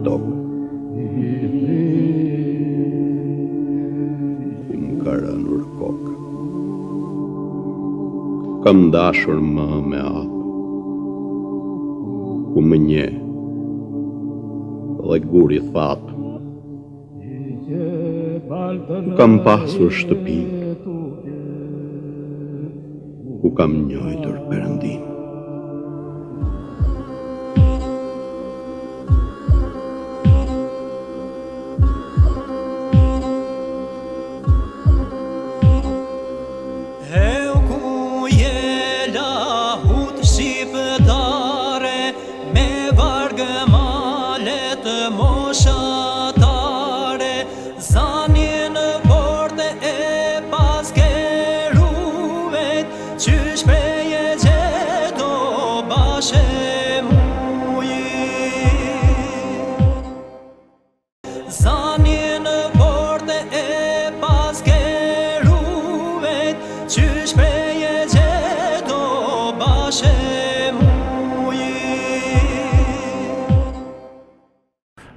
tokë. Më ka rënur kokë. Kam dashur më me apë, ku më nje, dhe guri thapë. Kam pasur shtëpi, ku kam njojtur Perëndin.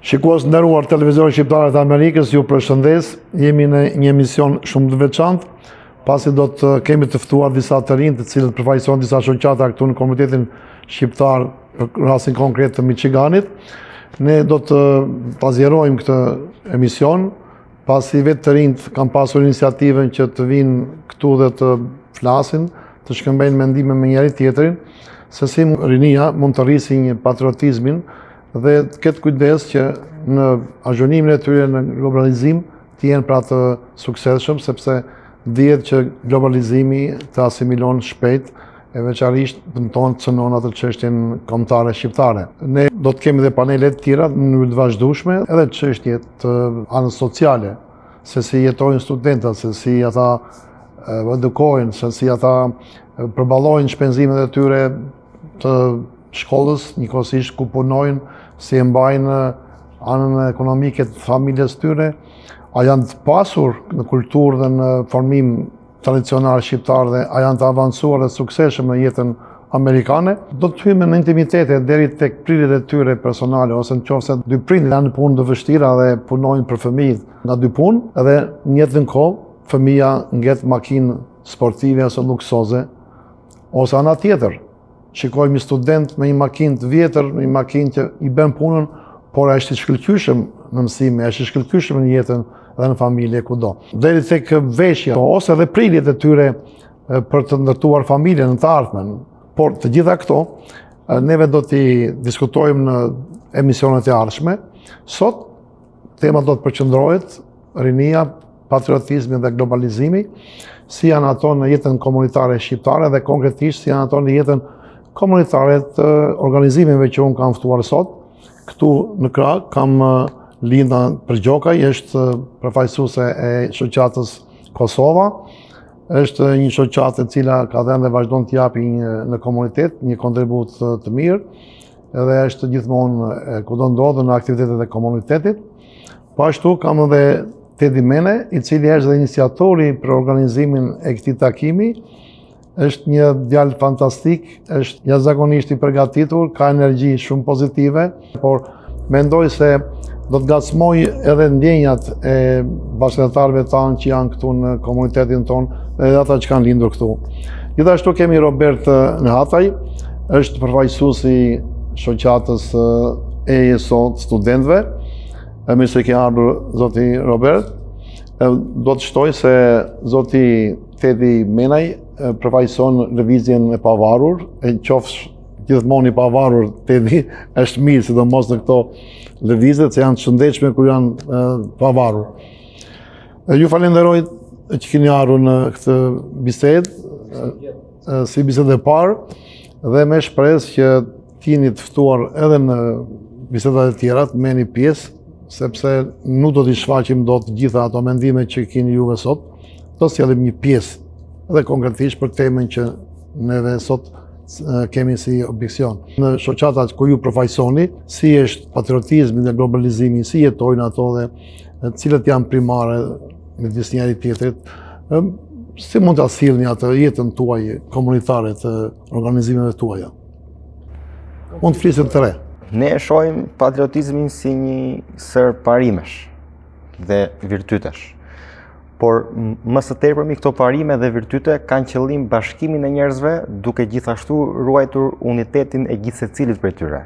Shikues nderuar televizorin shqiptar të Amerikës, ju përshëndes. Jemi në një emision shumë të veçantë, pasi do të kemi të ftuar disa të rinj, të cilët përfaqësojnë disa shoqata këtu në Komunitetin Shqiptar, për rastin konkret të Michiganit. Ne do të pazjerojmë këtë emision, pasi vetë të rinjt kanë pasur iniciativën që të vinë këtu dhe të flasin, të shkëmbejnë mendime me njëri tjetrin, se si rinia mund të rrisi një patriotizmin dhe të ketë kujdes që në azhonimin e tyre në globalizim të jenë pra të suksesshëm, sepse dihet që globalizimi të asimilon shpejt e veçanërisht dëmton cënon atë çështjen kombëtare shqiptare. Ne do të kemi dhe panele të tjera në mënyrë të vazhdueshme, edhe çështje të anës sociale, se si jetojnë studentët, se si ata edukohen, se si ata përballojnë shpenzimet e tyre të shkollës, njëkohësisht ku punojnë, si e mbajnë anën ekonomike të familjes tyre, a janë të pasur në kulturë dhe në formim tradicional shqiptar dhe a janë të avancuar dhe suksesshëm në jetën amerikane. Do të hyjmë në intimitete deri tek prirjet e tyre personale, ose nëse dy prindër janë në punë të vështira dhe punojnë për fëmijët nga dy punë, edhe në njëjtën kohë fëmia ngjet makinë sportive ose luksoze, ose ana tjetër. Shikojmë një student me një makinë të vjetër, me një makinë që i bën punën, por është i shkëlqyeshëm në mësime, është i shkëlqyeshëm në jetën dhe në familje kudo. Deri tek veshja, ose edhe prirjet e tyre për të ndërtuar familjen në të ardhmen. Por të gjitha këto, neve do t'i diskutojmë në emisionet e ardhshme. Sot, tema do të përqendrohet rinia, patriotizmi dhe globalizimi, si janë ato në jetën komunitare shqiptare dhe konkretisht si janë ato në jetën komunitare të organizimeve që unë kam ftuar sot. Këtu në krah kam Linda Përgjokaj, është përfaqësuese e shoqatës Kosova. Është një shoqatë e cila ka dhënë dhe vazhdon të japi në komunitet një kontribut të mirë, edhe është gjithmonë kudo ndodhen në aktivitetet e komunitetit. Po ashtu kam edhe Tedi Mene, i cili është dhe iniciatori për organizimin e këtij takimi. Është një djalë fantastik, është jashtëzakonisht i përgatitur, ka energji shumë pozitive, por mendoj se do të ngacmoj edhe ndjenjat e bashkëtarëve tanë që janë këtu në komunitetin tonë dhe ata që kanë lindur këtu. Gjithashtu kemi Robert Nehataj, është përfaqësuesi shoqatës ESO të studentëve. Mirë se ke ardhur zoti Robert. Do të shtoj se zoti Tedi Menaj përfaqëson lëvizjen e pavarur, e qofsh gjithmonë i pavarur Tedi, është mirë, sidomos në këto lëvizje që janë të shëndetshme kur janë pavarur. Ju falenderoj që keni ardhur në këtë bisedë, si bisedë e parë, dhe me shpresë që t'jeni të ftuar edhe në bisedat e tjera, të merrni pjesë, sepse nuk do t'i shfaqim dot të gjitha ato mendime që keni juve sot, do sjellim një pjesë dhe konkretisht për temën që neve sot kemi si objeksion. Në shoqatat ku ju përfaqësoni, si është patriotizmi dhe globalizimi, si jetojnë ato dhe cilët janë primare midis njëri tjetrit, si mund ta sillni atë jetën tuaj komunitare të organizimeve tuaja? Mund të flisim të re. Ne e shohim patriotizmin si një sër parimesh dhe virtytesh. Por më së tepërmi këto parime dhe virtyte kanë qëllim bashkimin e njerëzve, duke gjithashtu ruajtur unitetin e gjithë secilit prej tyre.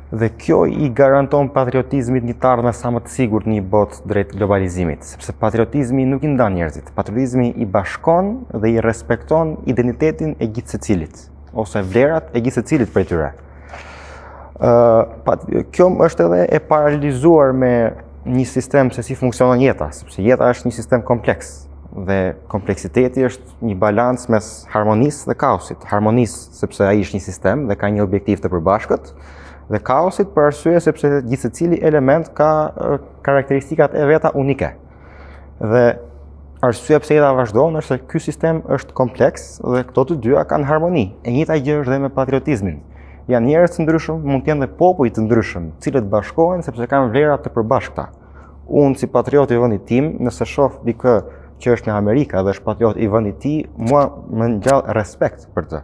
Dhe kjo i garanton patriotizmit një ardhmë sa më të sigurt në një botë drejt globalizimit, sepse patriotizmi nuk i ndan njerëzit. Patriotizmi i bashkon dhe i respekton identitetin e gjithë secilit, ose vlerat e gjithë secilit prej tyre. Kjo është edhe e paralizuar me një sistem se si funksionon jeta, sepse jeta është një sistem kompleks dhe kompleksiteti është një balancë mes harmonisë dhe kaosit. Harmonisë sepse ai është një sistem dhe ka një objektiv të përbashkët, dhe kaosit për arsye sepse gjithë secili element ka karakteristikat e veta unike. Dhe arsyeja pse jeta vazhdon është se ky sistem është kompleks dhe këto të dyja kanë harmoni. E njëjta gjë është dhe me patriotizmin. Janë njerëz të ndryshëm, mund të jenë dhe popull të ndryshëm, të cilët bashkohen sepse kanë vlera të përbashkëta. Unë si patriot i vendit tim, nëse shoh dikë që është në Amerikë dhe është patriot i vendit tij, mua më ngjall respekt për të.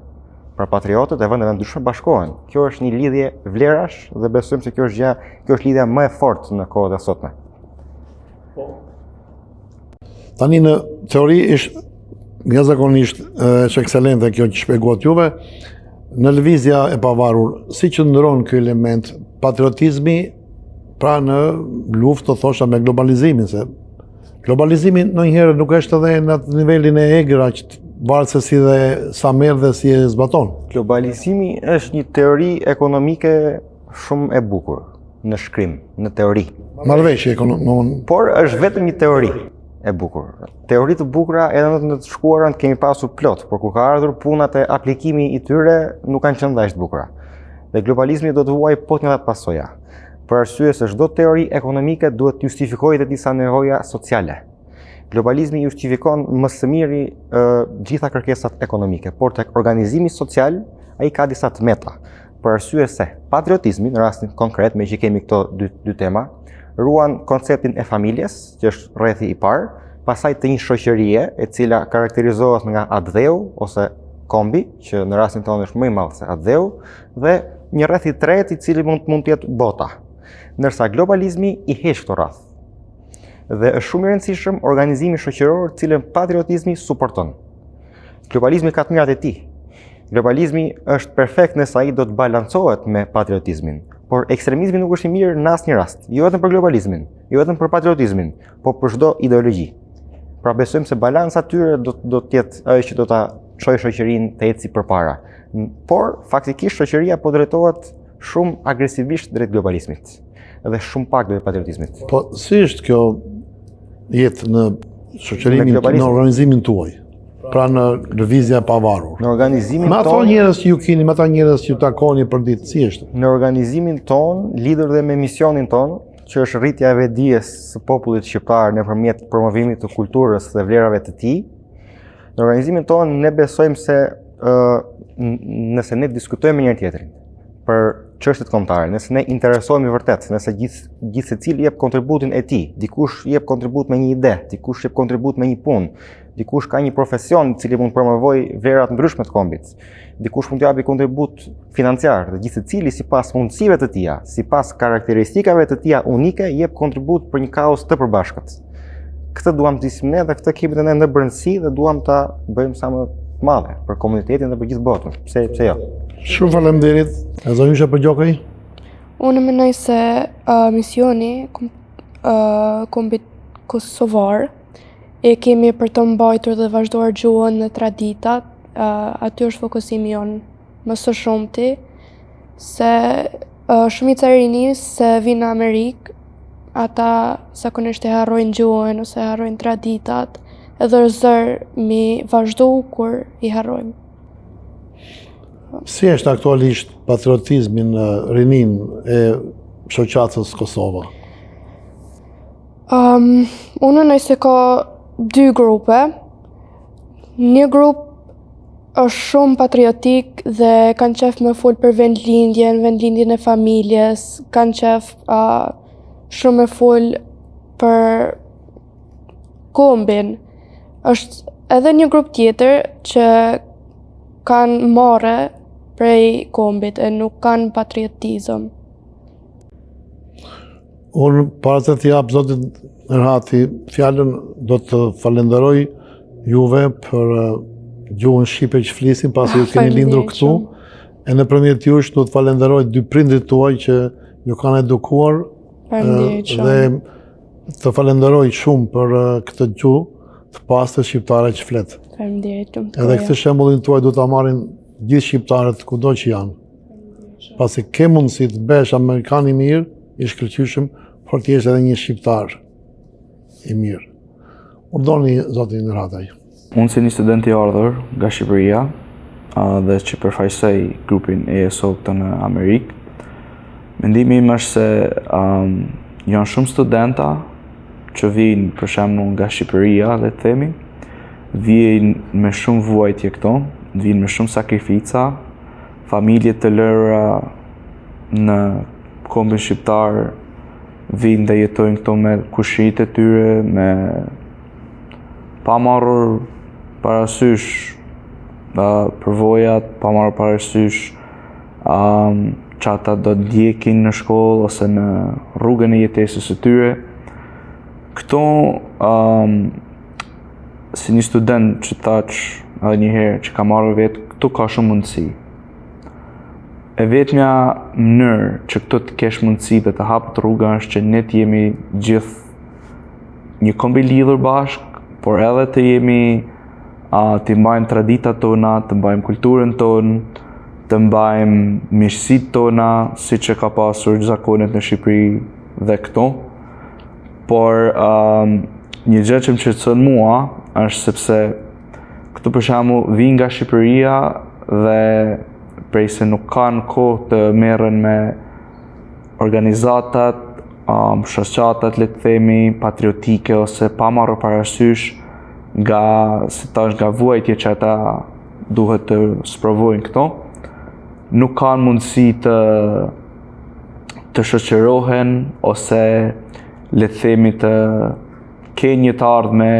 Pra patriotët e vendeve ndryshme bashkohen. Kjo është një lidhje vlerash dhe besojmë se kjo është lidhja më e fortë në kohët e sotme. Tani në teori është jashtëzakonisht është ekselente kjo që shpjeguat juve. Në lëvizja e pavarur, si që ndron ky element patriotizmi pra në luftë të thosha me globalizimin, se globalizimi ndonjëherë nuk është edhe në atë nivelin e egra që varet se si dhe sa merr dhe si e zbaton. Globalizimi është një teori ekonomike shumë e bukur në shkrim, në teori. Marrëveshje ekonomike. Por është vetëm një teori e bukur. Teori të bukura edhe në të shkuarën kemi pasur plot, por kur ka ardhur punat e aplikimi i tyre nuk kanë qenë dash të bukura. Dhe globalizmi do të huaj po të pasoja. Për arsye se çdo teori ekonomike duhet të justifikojë të disa nevoja sociale. Globalizmi justifikon më së miri gjitha kërkesat ekonomike, por tek organizimi social ai ka disa tmeta. Për arsye se patriotizmi në rastin konkret, me që kemi këto dy tema, ruan konceptin e familjes, që është rrethi i parë, pasaj të një shoqërie e cila karakterizohet nga atdheu ose kombi, që në rastin tonë është më i madh se atdheu, dhe një rreth i tretë i cili mund të jetë bota. Ndërsa globalizmi i heq këto rreth. Dhe është shumë i rëndësishëm organizimi shoqëror të cilën patriotizmi suporton. Globalizmi ka të mirat e tij. Globalizmi është perfekt nëse ai do të balancohet me patriotizmin. Por ekstremizmi nuk është i mirë në asnjë rast, jo vetëm për globalizmin, jo vetëm për patriotizmin, por për çdo ideologji. Pra besojmë se balanca atyre do të jetë ajo që do ta çojë shoqërinë të ecë përpara. Por faktikisht shoqëria po drejtohet shumë agresivisht drejt globalizmit dhe shumë pak drejt patriotizmit. Po si është kjo jetë në shoqërimin, në organizimin tuaj? Pra në lëvizja e pavarur. Në organizimin tonë. Me ato njerëz që ju keni, me ata njerëz që ju takoni për ditë, si është? Në organizimin tonë, lidhur dhe me misionin tonë, që është rritja e vetdijes së popullit shqiptar nëpërmjet promovimit të kulturës dhe vlerave të tij. Në organizimin tonë ne besojmë se nëse ne diskutojmë me njëri tjetrin për çështjet kombëtare, nëse ne interesohemi vërtet, nëse gjithë secili jep kontributin e tij, dikush jep kontribut me një ide, dikush jep kontribut me një punë, dikush ka një profesion i cili mund të promovojë vlerat ndryshme të kombit, dikush mund të japë kontribut financiar, dhe gjithë secili sipas mundësive të tija, sipas karakteristikave të tija unike, jep kontribut për një kaos të përbashkët. Këtë duam të disim ne dhe këtë kemi ne në brendësi dhe duam ta bëjmë sa më të madhe për komunitetin dhe për gjithë botën. Pse jo? Shumë faleminderit. E zonjusha për gjokaj? Unë mendoj se misioni kombit kosovar e kemi për të mbajtur dhe vazhduar gjuhën në traditat. Aty është fokusimi jonë më së shumti, se shumica e rinis se vinë në Amerikë, ata zakonisht e harrojnë gjuhën ose harrojnë traditat, edhe zër mi vazhdu kur i harrojmë. Si është aktualisht patriotizmi në rinin e shoqatës Kosova? Unë nëse ka dy grupe. Një grup është shumë patriotik dhe kanë qef me fol për vendlindjen e familjes, kanë qef shumë me fol për kombin. Është edhe një grup tjetër që kanë marrë prej kombit e nuk kanë patriotizëm. Unë para se t'i jap zotit Erhati fjalën, do të falenderoj juve për gjuhën shqipe që flisin pasi ju keni lindur këtu. E nëpërmjet jush do të falenderoj dy prindrit tuaj që ju kanë edukuar dhe të falenderoj shumë për këtë gjuhë të pastër shqiptare që flet. Edhe këtë shembullin tuaj do ta marrin gjithë shqiptarët kudo që janë. Pasi ke mundësi të bësh amerikan i mirë, i shkëlqyeshëm, por ti jesh edhe një shqiptar i mirë. Urdhoni zotin Erhataj. Unë si një student i ardhur nga Shqipëria dhe që përfaqësoj grupin ESO këtu në Amerikë, mendimi im është se janë shumë studenta që vijnë për shembull nga Shqipëria, le të themi, vijnë me shumë vuajtje këtu, vijnë me shumë sakrifica, familje të lëra në kombin shqiptar, vijnë dhe jetojnë këto me kushit e tyre, me pa marrur parasysh përvojat, pa marrur parasysh që ata do të ndjekin në shkollë ose në rrugën e jetesës së tyre. Këto si një student që thaç edhe një herë që ka marrë vetë, këtu ka shumë mundësi. E vetmja mënyrë që këto të kesh mundësi dhe të hapët rruga është që ne të jemi gjithë një kombi lidhur bashkë, por edhe të jemi të mbajmë traditat tona, të mbajmë kulturën tonë, të mbajmë miqësitë tona, siç e ka pasur zakonet në Shqipëri dhe këto. Por një gjë që më shqetëson mua është sepse këtu për shembull vijnë nga Shqipëria dhe prej se nuk kanë kohë të merren me organizatat, shoqatat, le të themi, patriotike ose pa marrë parasysh nga vuajtje që ata duhet të sprovojnë këto, nuk kanë mundësi të shoqërohen ose le të themi të kenë një të ardhme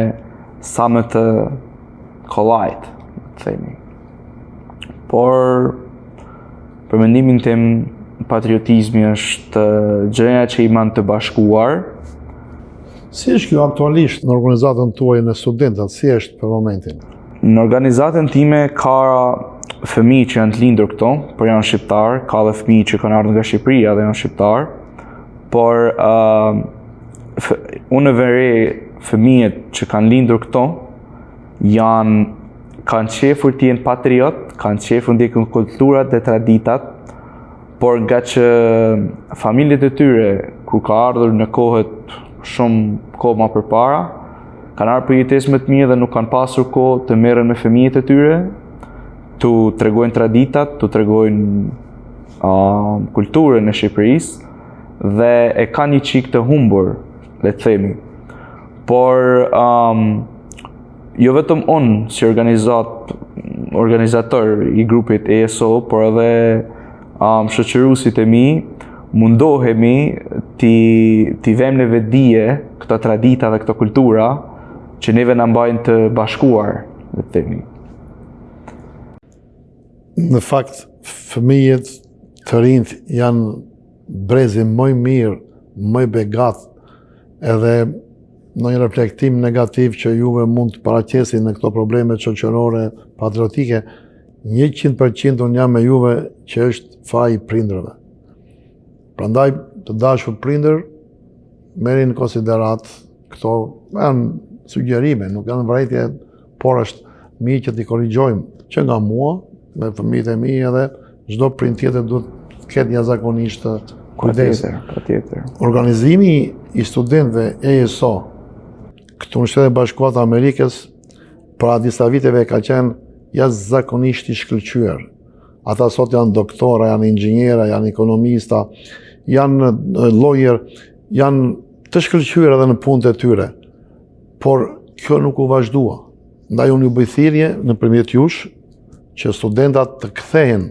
sa më të kollajt, le të themi. Por për mendimin tim, patriotizmi është gjëja që i man të bashkuar. Si është kjo aktualisht në organizatën tuaj në studentat? Si është për momentin? Në organizatën time ka fëmijë që janë të lindur këto, por janë shqiptar, ka dhe fëmijë që kanë ardhur nga Shqipëria dhe janë shqiptar, por unë e vëre fëmijët që kanë lindur këto kanë qefur të jenë patriot, kanë qefur ndjekin kulturat dhe traditat, por nga që familjet e tyre, kur ka ardhur në kohët shumë kohë më përpara, kanë ardhur për jetesë më të mirë dhe nuk kanë pasur kohë të merren me fëmijët e tyre, të tregojnë traditat, të tregojnë kulturën e Shqipërisë dhe e kanë një çik të humbur, le të themi. Por jo vetëm unë si organizator i grupit ESO, por edhe shoqëruesit e mi, mundohemi t'i vëmë në vetdije këto tradita dhe këto kultura që neve na mbajnë të bashkuar, le të themi. Në fakt, fëmijët të rinjt janë brezi më i mirë, më i begat, edhe në një reflektim negativ që juve mund të paraqesin në këto probleme shoqërore, patriotike, 100% unë jam me juve që është faji prindërve. Prandaj të dashur prindër, merrin në konsiderat këto janë sugjerime, nuk janë vërejtje, por është mirë që t'i korrigjojmë që nga mua, me fëmijët e mi edhe çdo prind tjetër duhet të ketë jashtëzakonisht kujdes. Patjetër. Organizimi i studentëve ESO këtu në Shtetet Bashkuara të Amerikës para disa viteve ka qenë jashtëzakonisht i shkëlqyer. Ata sot janë doktora, janë inxhiniera, janë ekonomista, janë lawyer, janë të shkëlqyer edhe në punët e tyre. Por kjo nuk u vazhdua. Ndaj unë ju bëj thirrje nëpërmjet jush që studentat të kthehen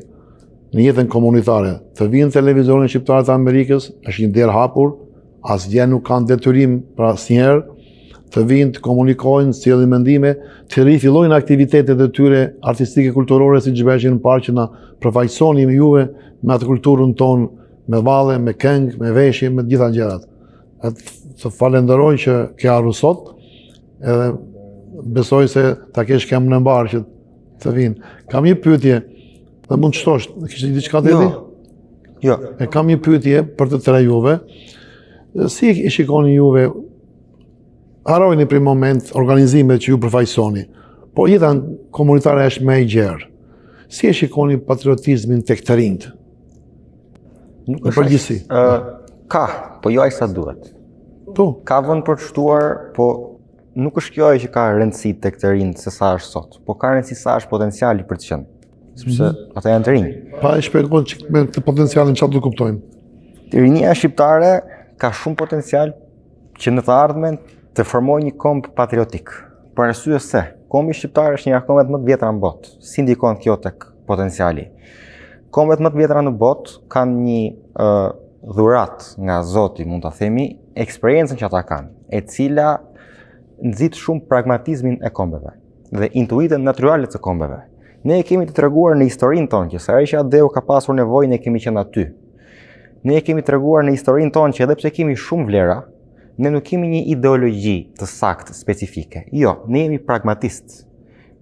në jetën komunitare, të vinë në televizorin shqiptar të Amerikës, është një derë hapur, asgjë nuk kanë detyrim për asnjëherë, të vinë, të komunikojnë, të sjellin mendime, të rifillojnë aktivitetet e tyre artistike kulturore, siç bëheshin në parë që na përfaqësoni me juve me atë kulturën tonë, me valle, me këngë, me veshje, me të gjitha gjërat. Të falenderoj që ke ardhur sot, edhe besoj se ta kesh këmbën në mbarë që të vinë. Kam një pyetje, dhe mund të shtosh, kishte diçka të di? Jo. Kam një pyetje për të tre juve. Si e shikoni juve, harrojeni për një moment organizimet që ju përfaqësoni, po jeta komunitare është më e gjerë. Si e shikoni patriotizmin tek të rinjt? Nuk Në përgjithësi. Ka, po jo aq sa duhet. Po, Ka vend për të shtuar, po nuk është kjo që ka rëndësi tek të rinjt se sa është sot, po ka rëndësi sa është potenciali për të qenë. Sepse ata janë të rinj. pa e shpjegon që me të potencialin çfarë do të kuptojmë. Rinia shqiptare ka shumë potencial që në të ardhmen të formojë një komb patriotik. Për arsye se kombi shqiptar është një nga kombet më të vjetra në botë. Si ndikon kjo tek potenciali? Kombet më të vjetra në botë kanë një dhurat nga Zoti, mund ta themi, eksperiencën që ata kanë, e cila nxit shumë pragmatizmin e kombeve dhe intuitën natyrale të kombeve. Ne e kemi të treguar në historinë tonë që sa herë që Adeu ka pasur nevojë, ne kemi qenë aty. Ne e kemi treguar në historinë tonë që edhe pse kemi shumë vlera, ne nuk kemi një ideologji të saktë, specifike. Jo, ne jemi pragmatistë.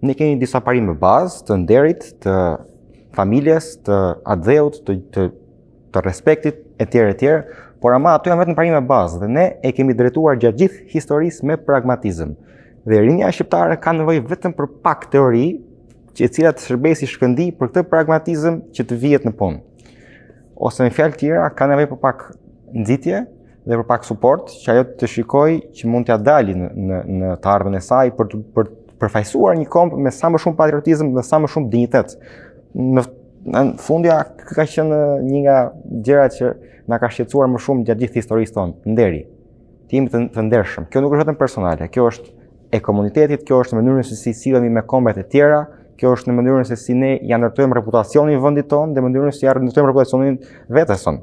Ne kemi disa parime bazë të nderit, të familjes, të Adeut, të respektit, etj., por ama ato janë vetëm parime bazë dhe ne e kemi drejtuar gjatë gjithë historisë me pragmatizëm. Dhe rinia shqiptare ka nevojë vetëm për pak teori, që e cila të shërbejë si shkëndi për këtë pragmatizëm që të vihet në punë. Ose me fjalë tjera, ka nevojë për pak nxitje dhe për pak suport, që ajo të shikojë që mund t'ia dalë në të ardhmen e saj për të përfaqësuar një komb me sa më shumë patriotizëm dhe sa më shumë dinjitet. Në fundja, ka qenë një nga gjërat që na ka shqetësuar më shumë gjatë gjithë historisë tonë, nderi. Të jemi të ndershëm. Kjo nuk është vetëm personale, kjo është e komunitetit, kjo është në mënyrën se si sillemi me kombet e tjera, kjo është në mënyrën se si ne ja ndërtojmë reputacionin e vendit tonë dhe mënyrën se ja ndërtojmë reputacionin vetes tonë.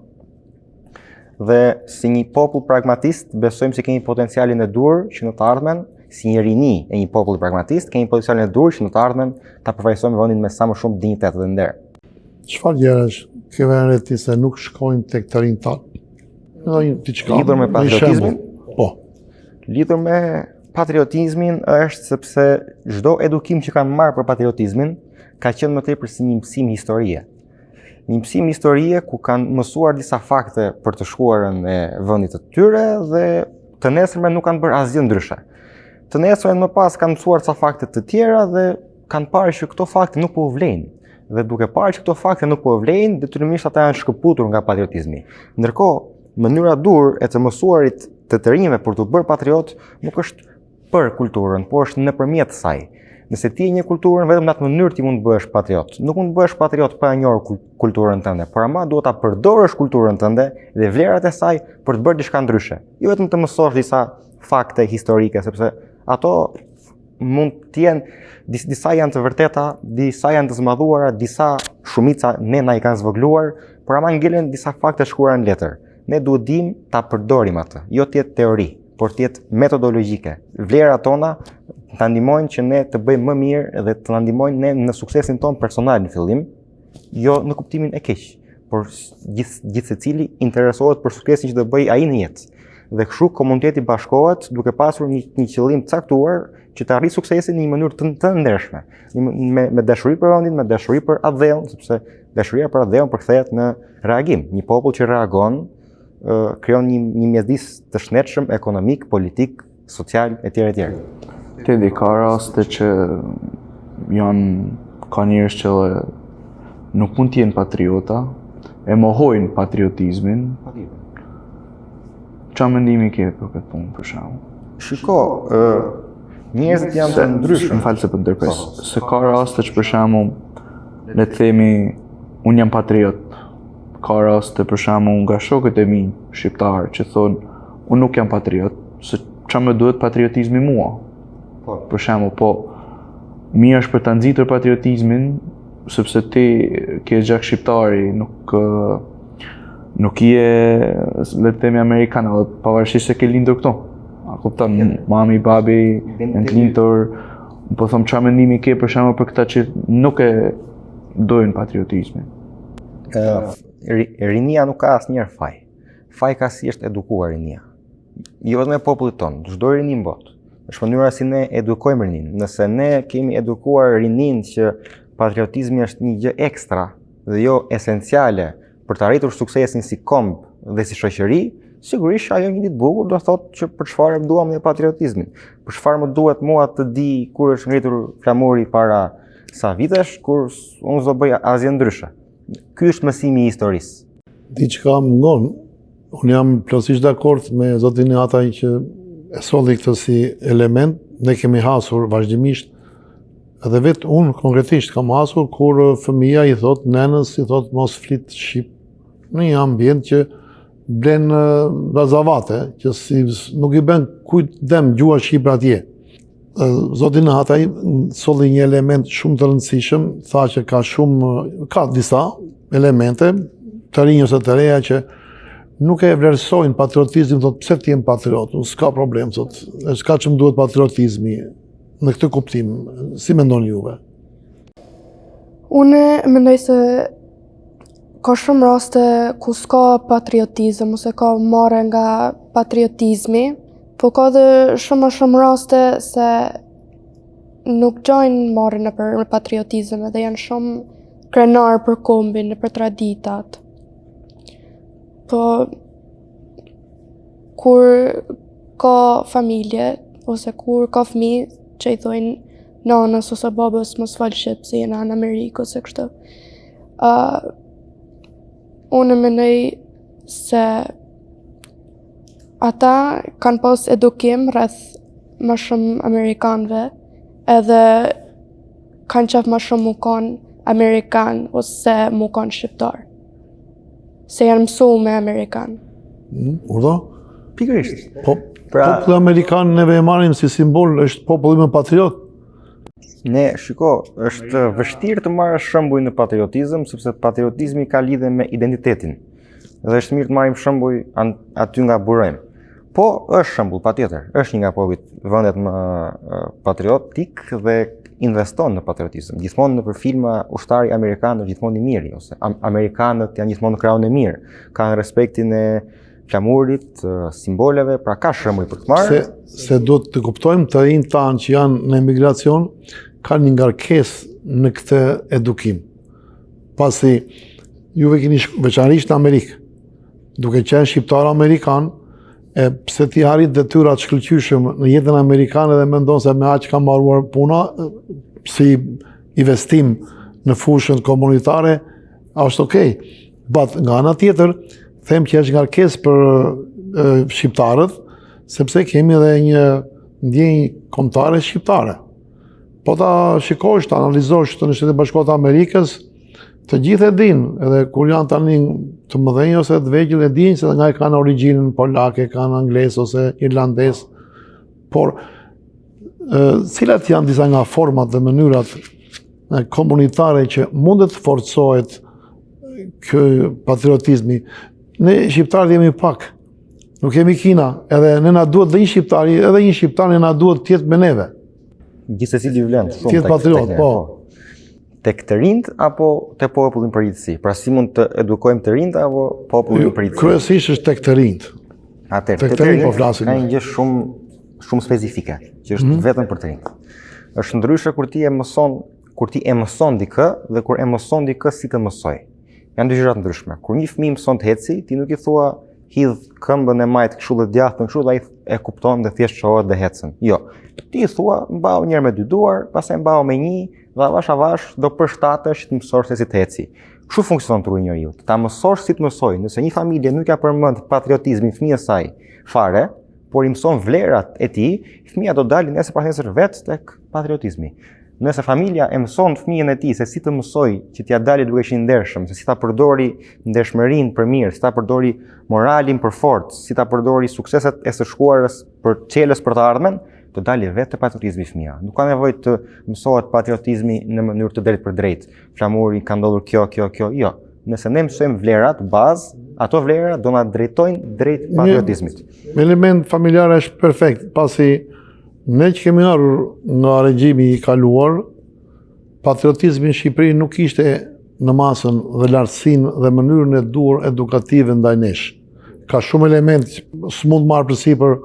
Dhe si një popull pragmatist, besojmë se kemi potencialin e dur që në të ardhmen, si një rini e një populli pragmatist, kemi potencialin e dur që në të ardhmen ta përfaqësojmë vendin me sa më shumë dinjitet dhe nder. Çfarë gjërash ke vënë ti se nuk shkojnë tek të rinjt tanë? Ndonjë diçka. Lidhur me patriotizmin? Po. Lidhur me patriotizmin është sepse çdo edukim që kanë marrë për patriotizmin ka qenë më tepër si një mësim historie. Një mësim historie ku kanë mësuar disa fakte për të shkuarën e vendit të tyre dhe të nesërmen nuk kanë bërë asgjë ndryshe. Të nesërmen më pas kanë mësuar ca fakte të tjera dhe kanë parë që këto fakte nuk po vlejnë. Dhe duke parë që këto fakte nuk po vlejnë, detyrimisht ata janë shkëputur nga patriotizmi. Ndërkohë, mënyra dur e të mësuarit të rinjve për të bërë patriot nuk është për kulturën, por është nëpërmjet saj. Nëse ti e një kulturën, vetëm në atë mënyrë ti mund të bëhesh patriot. Nuk mund të bëhesh patriot pa e njohur kulturën tënde, por ama duhet ta përdorësh kulturën tënde dhe vlerat e saj për të bërë diçka ndryshe. Jo vetëm të mësosh disa fakte historike, sepse ato mund të jenë disa janë të vërteta, disa janë të zmadhuara, disa shumica ne na i kanë zvogluar, por ama ngelen disa fakte shkruara në letër. Ne duhet dim ta përdorim atë, jo të jetë teori, por të jetë metodologjike. Vlerat tona ta ndihmojnë që ne të bëjmë më mirë dhe të na ndihmojnë ne në suksesin ton personal në fillim, jo në kuptimin e keq, por gjithë secili interesohet për suksesin që do bëj ai në jetë. Dhe kështu komuniteti bashkohet duke pasur një qëllim caktuar që të arrijë suksesin në një mënyrë të ndershme, me dashuri për vendin, me dashuri për Adeun, sepse dashuria për Adeun përkthehet në reagim. Një popull që reagon krijon një mjedis të shnetshëm ekonomik, politik, social etj. Ti ka raste që ka njerëz që nuk mund të jenë patriota, e mohojnë patriotizmin. Çfarë mendimi ke për këtë punë për shembull? Shiko, njerëzit janë të ndryshëm. Më falë se po ndërpres. Se ka raste që për shembull, le të themi, unë jam patriot. Ka raste për shembull nga shokët e mi shqiptar që thonë, unë nuk jam patriot, se çfarë më duhet patriotizmi mua? Për shembull, po mirë është për ta nxitur patriotizmin, sepse ti ke gjak shqiptari, nuk je, le të themi, amerikan, pavarësisht se ke lindur këtu. kupton, mami, babi, janë të lindur, po them çfarë mendimi ke për shembull për këta që nuk e dojnë patriotizmin. Rinia nuk ka asnjëherë faj. Faj ka si është edukuar rinia. Jo vetëm e popullit tonë, çdo rini në botë. Është mënyra si ne edukojmë rinin. Nëse ne kemi edukuar rinin që patriotizmi është një gjë ekstra dhe jo esenciale për të arritur suksesin si kombë dhe si shoqëri, sigurisht ajo një ditë bukur do thotë që për çfarë duam ne patriotizmin. Për çfarë më duhet mua të di kur është ngritur flamuri para sa vitesh, kur unë do bëj asgjë ndryshe. Ky është mësimi i historisë. Diçka mungon. Unë jam plotësisht dakord me zotin Ataj që e solli këtë si element. Ne kemi hasur vazhdimisht, edhe vetë unë konkretisht kam hasur kur fëmia i thot nenës, i thot mos flit shqip. Në një ambient që blen razavate, që si nuk i bën kujt dem gjua shqipe atje. Zoti Ataj solli një element shumë të rëndësishëm, tha që ka disa elemente të rinj ose të reja që nuk e vlerësojnë patriotizmin, thot pse ti je patriot, s'ka problem, thot, s'ka ç'm duhet patriotizmi në këtë kuptim. Si mendoni juve? Unë mendoj se ka shumë raste ku s'ka patriotizëm ose ka marrë nga patriotizmi, po ka dhe shumë raste se nuk gjojnë marrë në për patriotizëm edhe janë shumë krenar për kombin, për traditat. Po, kur ka familje, ose kur ka fëmijë që i thojnë nanës ose babës mos fal shqip se jena në Amerikë ose kështu. Unë mendoj se ata kanë pas edukim rreth më shumë Amerikanëve, edhe kanë qef më shumë mu kanë Amerikan ose mu kanë shqiptar. Se janë mësu me Amerikan. Urdo? Pikërisht. Populli Amerikan neve e marrim si simbol, është populli më patriot. Ne, shiko, është vështirë të marrësh shembuj në patriotizëm, sepse patriotizmi ka lidhje me identitetin. Dhe është mirë të marrim shembuj aty nga burojmë. Po, është shembull, patjetër, është një nga vendet më patriotik dhe investon në patriotizëm. Gjithmonë nëpër filma ushtari amerikan është gjithmonë i miri, ose amerikanët janë gjithmonë në krahun e mirë, kanë respektin e flamurit, simboleve, pra ka shembuj për të marrë. Se do të kuptojmë të rinjt tanë që janë në emigracion, kanë një ngarkesë në këtë edukim. Pasi juve keni veçanërisht në Amerikë, duke qenë shqiptar amerikan, pse ti harit detyrat shkëlqyshëm në jetën amerikane dhe mendon se me aq ka mbaruar puna si investim në fushën komunitare, është okej. Nga ana tjetër, them që është ngarkesë për shqiptarët, sepse kemi edhe një ndjenjë kombëtare shqiptare. Po ta shikosh, ta analizosh të në Shtetet Bashkuara të Amerikës, të gjithë e dinë, edhe kur janë tani të mëdhenj ose të vegjël e dinë se nga e kanë origjinën polake, kanë angles ose irlandes. Por cilat janë disa nga format dhe mënyrat komunitare që mundet të forcohet ky patriotizmi? Ne shqiptarët jemi pak, nuk kemi Kina, edhe ne na duhet dhe një shqiptari, edhe një shqiptar ne na duhet të jetë me neve. Gjithsecili vlen shumë. Të jetë patriot, po. Tek të rinjt apo te populli në përgjithësi? Pra si mund të edukojmë të rinjt apo popullin në përgjithësi? Kryesisht është tek të rinjt. Atëherë, tek të rinjt po flasim. Ka një gjë shumë specifike, që është vetëm për të rinjt. Është ndryshe kur ti e mëson dikë dhe kur e mëson dikë si të mësoj. Janë dy gjëra të ndryshme. Kur një fëmijë mëson të heci, ti nuk i thua hidh këmbën e majt kështu dhe djathtë kështu dhe ai e kupton dhe thjesht shohet dhe hecën. Jo. Ti i thua mbau një herë me dy duar, pastaj mbau me një, dhe avash do përshtatesh të mësosh se si të heci. Kështu funksionon truri i njeriu. Ta mësosh si të mësoj. Nëse një familje nuk ja përmend patriotizmin fëmijës saj fare, por i mëson vlerat e tij, fëmia do dalë nesër pas nesër vetë tek patriotizmi. Nëse familja e mëson fëmijën e tij se si të mësoj që t'ia dalë duke qenë ndershëm, se si ta përdori ndershmërinë për mirë, si ta përdori moralin për forcë, si ta përdori sukseset e së shkuarës për çelës për të ardhmen, të dalë vetë te patriotizmi fëmia. Nuk ka nevojë të mësohet patriotizmi në mënyrë të drejtë për drejtë. Flamuri ka ndodhur kjo. Jo. Nëse ne mësojmë vlerat bazë, ato vlera do na drejtojnë drejt patriotizmit. Element familjar është perfekt, pasi ne që kemi ardhur nga regjimi i kaluar, patriotizmi në Shqipëri nuk ishte në masën dhe lartësinë dhe mënyrën e duhur edukative ndaj nesh. Ka shumë element që s'mund marrë përsipër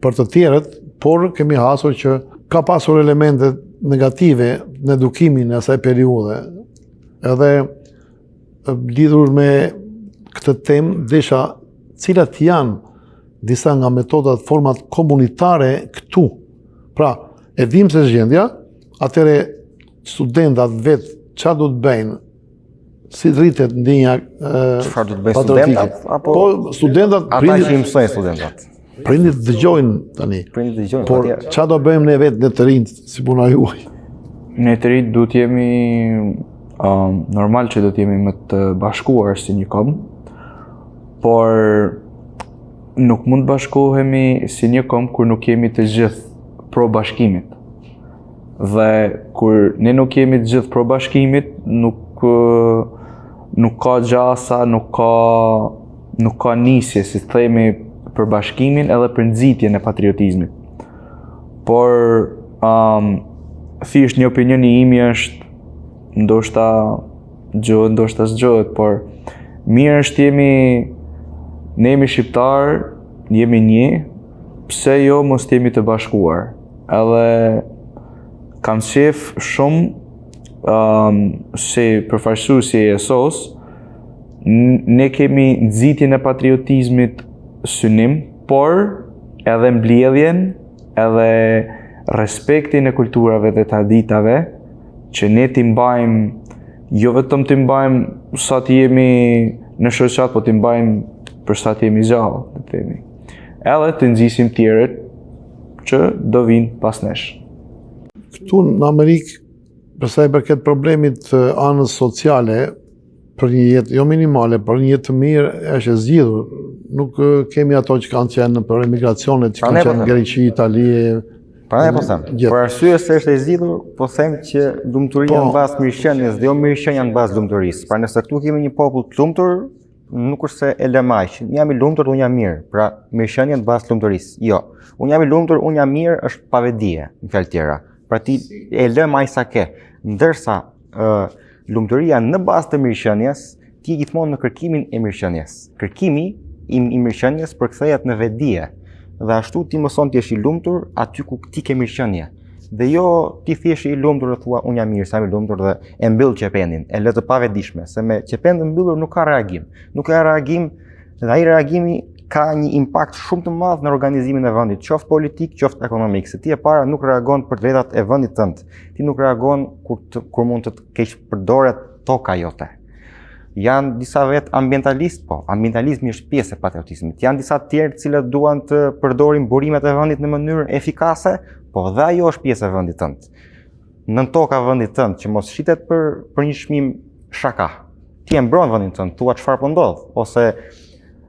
për të tjerët, por kemi hasur që ka pasur elemente negative në edukimin e asaj periudhe. Edhe lidhur me këtë temë, desha cilat janë disa nga metodat, format komunitare këtu. Pra, e dim se zgjendja, atëre studentat vetë çfarë do të bëjnë, si rritet ndjenja Çfarë do të bëjnë patriotike. studentat apo Po studentat, ata që i mësojnë studentat? prindit dëgjojnë tani. Prindit dëgjojnë, Por patjetër. çfarë do bëjmë ne vetë në të rinjt si puna juaj? Ne të rinjt duhet jemi normal që do të jemi më të bashkuar si një kom, por nuk mund të bashkohemi si një kom kur nuk jemi të gjithë pro bashkimit. Dhe kur ne nuk jemi të gjithë pro bashkimit, nuk ka gjasa, nuk ka nisje, si të themi, për bashkimin edhe për nxitjen e patriotizmit. Por thjesht një opinioni imi është ndoshta gjohet, ndoshta s'gjohet, por mirë është ne jemi shqiptar, jemi një, pse jo mos jemi të bashkuar. Edhe kam qef shumë si përfaqësuesi i ESO-s, ne kemi nxitjen e patriotizmit synim, por edhe mbledhjen, edhe respektin e kulturave dhe traditave, që ne t'i mbajmë, jo vetëm t'i mbajmë sa t'i jemi në shoqat, po t'i mbajmë për sa t'i jemi gjallë, të themi. Edhe të nxisim tjerët që do vinë pas nesh. Këtu në Amerikë, për sa i përket problemit të anës sociale, për një jetë, jo minimale, për një jetë të mirë, është e zgjidhur. Nuk kemi ato që kanë qenë për emigracionet, që kanë qenë në Greqi, Itali. Pra ne po them, për arsye se është e zgjidhur, po them që lumturia në bazë mirëqenies dhe jo mirëqenia në bazë lumturisë. Pra nëse këtu kemi një popull të lumtur, nuk është se e lëm aq. Unë jam i lumtur, unë jam mirë. Pra mirëqenia në bazë lumturisë. Jo. Unë jam i lumtur, unë jam mirë është pavedije, në fjalë tjera. Pra ti e lëm aq sa ke. Ndërsa lumturia në bazë të mirëqenies, ti je gjithmonë në kërkimin e mirëqenies. Kërkimi i mirëqenies përkthehet në vetdije. Dhe ashtu ti mëson ti jesh i lumtur aty ku ti ke mirëqenie. Dhe jo ti thjesht i lumtur dhe thua unë jam mirë, sa më i lumtur dhe e mbyll qependin, e lë të pavetdijshme, se me qependin mbyllur nuk ka reagim. Nuk ka reagim dhe ai reagimi ka një impakt shumë të madh në organizimin e vendit, qoftë politik, qoftë ekonomik. Se ti e para nuk reagon për drejtat e vendit tënd. Ti nuk reagon kur mund të keq përdoret toka jote. Janë disa vetë ambientalist, po, ambientalizmi është pjesë e patriotizmit. Janë disa tjerë cilët duan të përdorin burimet e vendit në mënyrë efikase, po dhe ajo është pjesë e vendit tënd. Nën toka vendit tënd që mos shitet për një çmim shaka. Ti e mbron vendin tënd, thua çfarë po ndodh, ose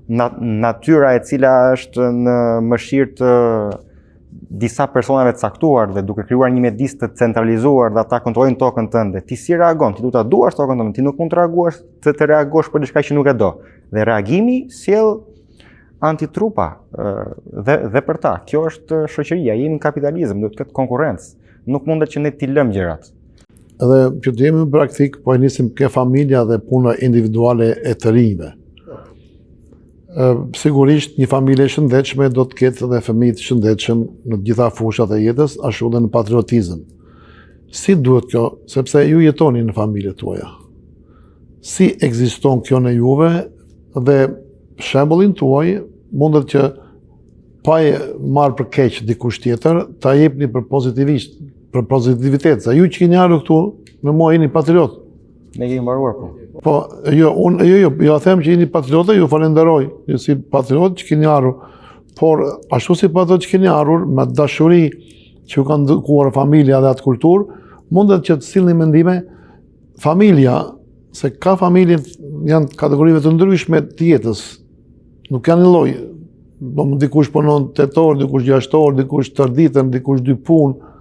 natyra e cila është në mëshirë të disa personave të caktuar dhe duke krijuar një mjedis të centralizuar dhe ata kontrollojnë tokën tënde. Ti si reagon? Ti duhet ta duash tokën tënde, ti nuk mund të reagosh për diçka që nuk e do. Dhe reagimi sjell antitrupa dhe për ta. Kjo është shoqëria, jemi në kapitalizëm, duhet të ketë konkurrencë. Nuk mundet që ne t'i lëmë gjërat. Edhe që të jemi në praktik, po e nisim ke familja dhe puna individuale e të rinjve. Sigurisht një familje shëndetshme do të ketë dhe fëmijë të shëndetshëm në të gjitha fushat e jetës, ashtu edhe në patriotizëm. Si duhet kjo, sepse ju jetoni në familjet tuaja. Si ekziston kjo në juve dhe shembullin tuaj mundet që pa e marrë për keq dikush tjetër, ta jepni për pozitivitet. Sa ju që keni ardhur këtu, në mua jeni patriot. Ne kemi mbaruar po. Po, jo them që jeni patriotë, ju falenderoj, ju si patriot që keni ardhur, por ashtu si patriot që keni ardhur, me dashuri që ju kanë ndikuar familja dhe atë kulturë, mundet që të sillni mendime familja, se ka familje janë kategorive të ndryshme të jetës, nuk janë një lloj. Dikush punon 8 orë, dikush 6 orë, dikush tërditën, dikush 2 punë.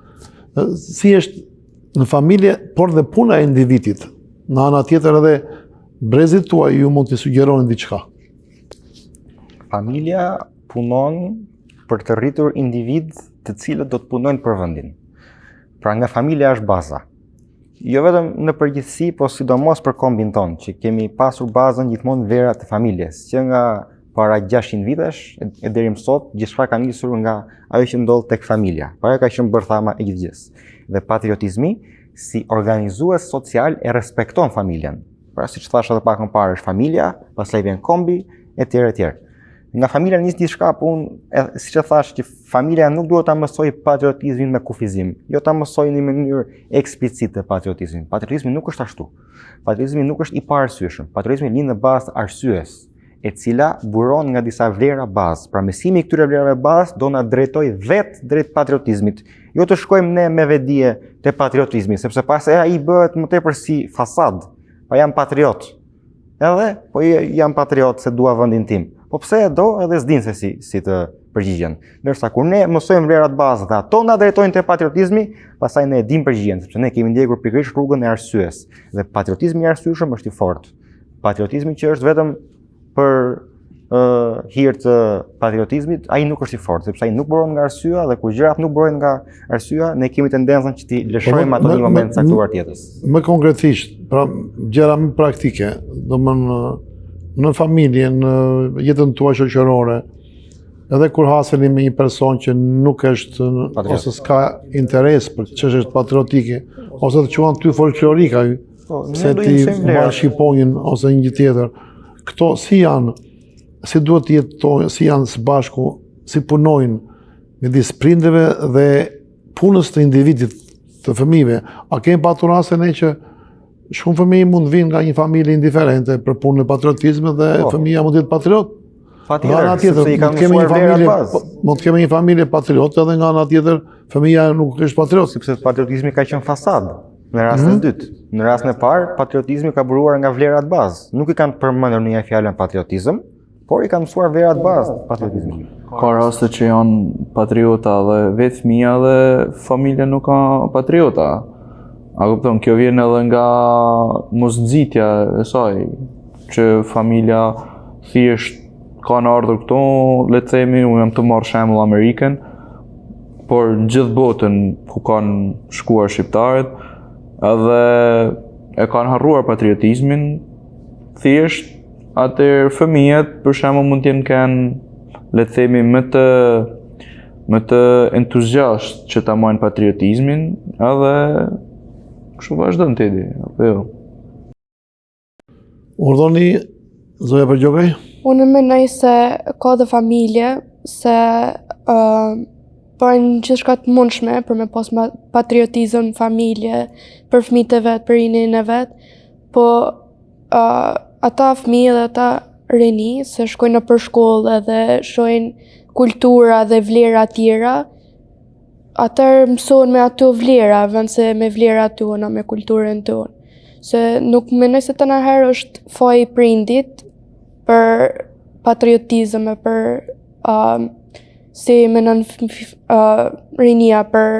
Si është në familje, por dhe puna e individit. Në ana tjetër edhe brezit tuaj ju mund të sugjeroni diçka. familja punon për të rritur individ të cilët do të punojnë për vendin. Pra nga familja është baza. Jo vetëm në përgjithësi, po sidomos për kombin tonë, që kemi pasur bazën gjithmonë vlerat të familjes, që nga para 600 vitesh e deri më sot, gjithçka ka nisur nga ajo që ndodh tek familja. Para ka qenë bërthama e gjithgjës. Dhe patriotizmi si organizues social e respekton familjen. Pra siç thash edhe pak më parë, është familja, pastaj vjen kombi, etj. etj. Nga familja nis diçka, po unë siç e thash që familja nuk duhet ta mësoj patriotizmin me kufizim, jo ta mësoj në mënyrë eksplicite patriotizmin. Patriotizmi nuk është ashtu. Patriotizmi nuk është i paarsyeshëm. Patriotizmi lind në bazë të arsyes, e cila buron nga disa vlera bazë. Pra mësimi i këtyre vlerave bazë do na drejtoj vetë drejt patriotizmit. Jo të shkojmë ne me vedije te patriotizmi, sepse pastaj ai bëhet më tepër si fasad. Pa jam patriot. Edhe, po jam patriot se dua vendin tim. Po pse e do edhe s'din se si të përgjigjen. Ndërsa kur ne mësojmë vlerat bazë dhe ato na drejtojnë te patriotizmi, pastaj ne e dim përgjigjen, sepse ne kemi ndjekur pikërisht rrugën e arsyes. Dhe patriotizmi i arsyeshëm është i fortë. Patriotizmi që është vetëm për hir të patriotizmit, ai nuk është i fortë, sepse ai nuk buron nga arsyeja dhe kur gjërat nuk burojnë nga arsyeja, ne kemi tendencën që ti lëshojmë ato në një moment caktuar tjetër. Më konkretisht, pra gjëra më praktike, domethënë në familje, në jetën tuaj shoqërore, edhe kur haseni me një person që nuk është ose s'ka interes për çështje patriotike, ose të quan ty folklorik ai, se ti marr shqiponjën ose një gjë tjetër. Këto si janë? Si duhet të jetojnë, si janë së bashku, si punojnë midis prindërve dhe punës të individit, të fëmijëve. A kemi patur raste ne që shumë fëmijë mund vinë nga një familje indiferente për punën e patriotizmit dhe fëmija mund të jetë patriot? Patjetër, sepse i kanë mësuar vlerat bazë. Mund të kemi një familje patriot edhe nga ana tjetër fëmija nuk është patriot. Sepse patriotizmi ka qenë fasad. Në rastin e dytë, në rastin e parë, patriotizmi ka buruar nga vlerat bazë. Nuk i kanë përmendur në një fjalën patriotizëm, por i kanë mësuar vlerat bazë patriotizmi. Ka raste që janë patriota dhe vetë fëmia dhe familja nuk ka patriota. A kupton, kjo vjen edhe nga mosnxitja e saj, që familja thjesht kanë ardhur këtu, le të themi, unë jam të marr shembull Amerikën, por në gjithë botën ku kanë shkuar shqiptarët, edhe e kanë harruar patriotizmin, thjesht atëherë fëmijët për shembull mund të jenë kanë, le të themi, më të entuziast që ta marrin patriotizmin, edhe kështu vazhdon ti, apo jo. Urdhoni, Zoja Përgjokaj? Unë mendoj se ka dhe familje se bëjnë gjithçka të mundshme për me pas patriotizëm në familje, për fëmijët e vet, për rinin e vet, po ata fëmijë dhe ata rini se shkojnë nëpër shkollë dhe shohin kultura dhe vlera tjera, atëherë mësohen me ato vlera, vend se me vlerat tona, me kulturën tonë. Se nuk mendoj se të herë është faji i prindit për patriotizëm e për si menon rinia për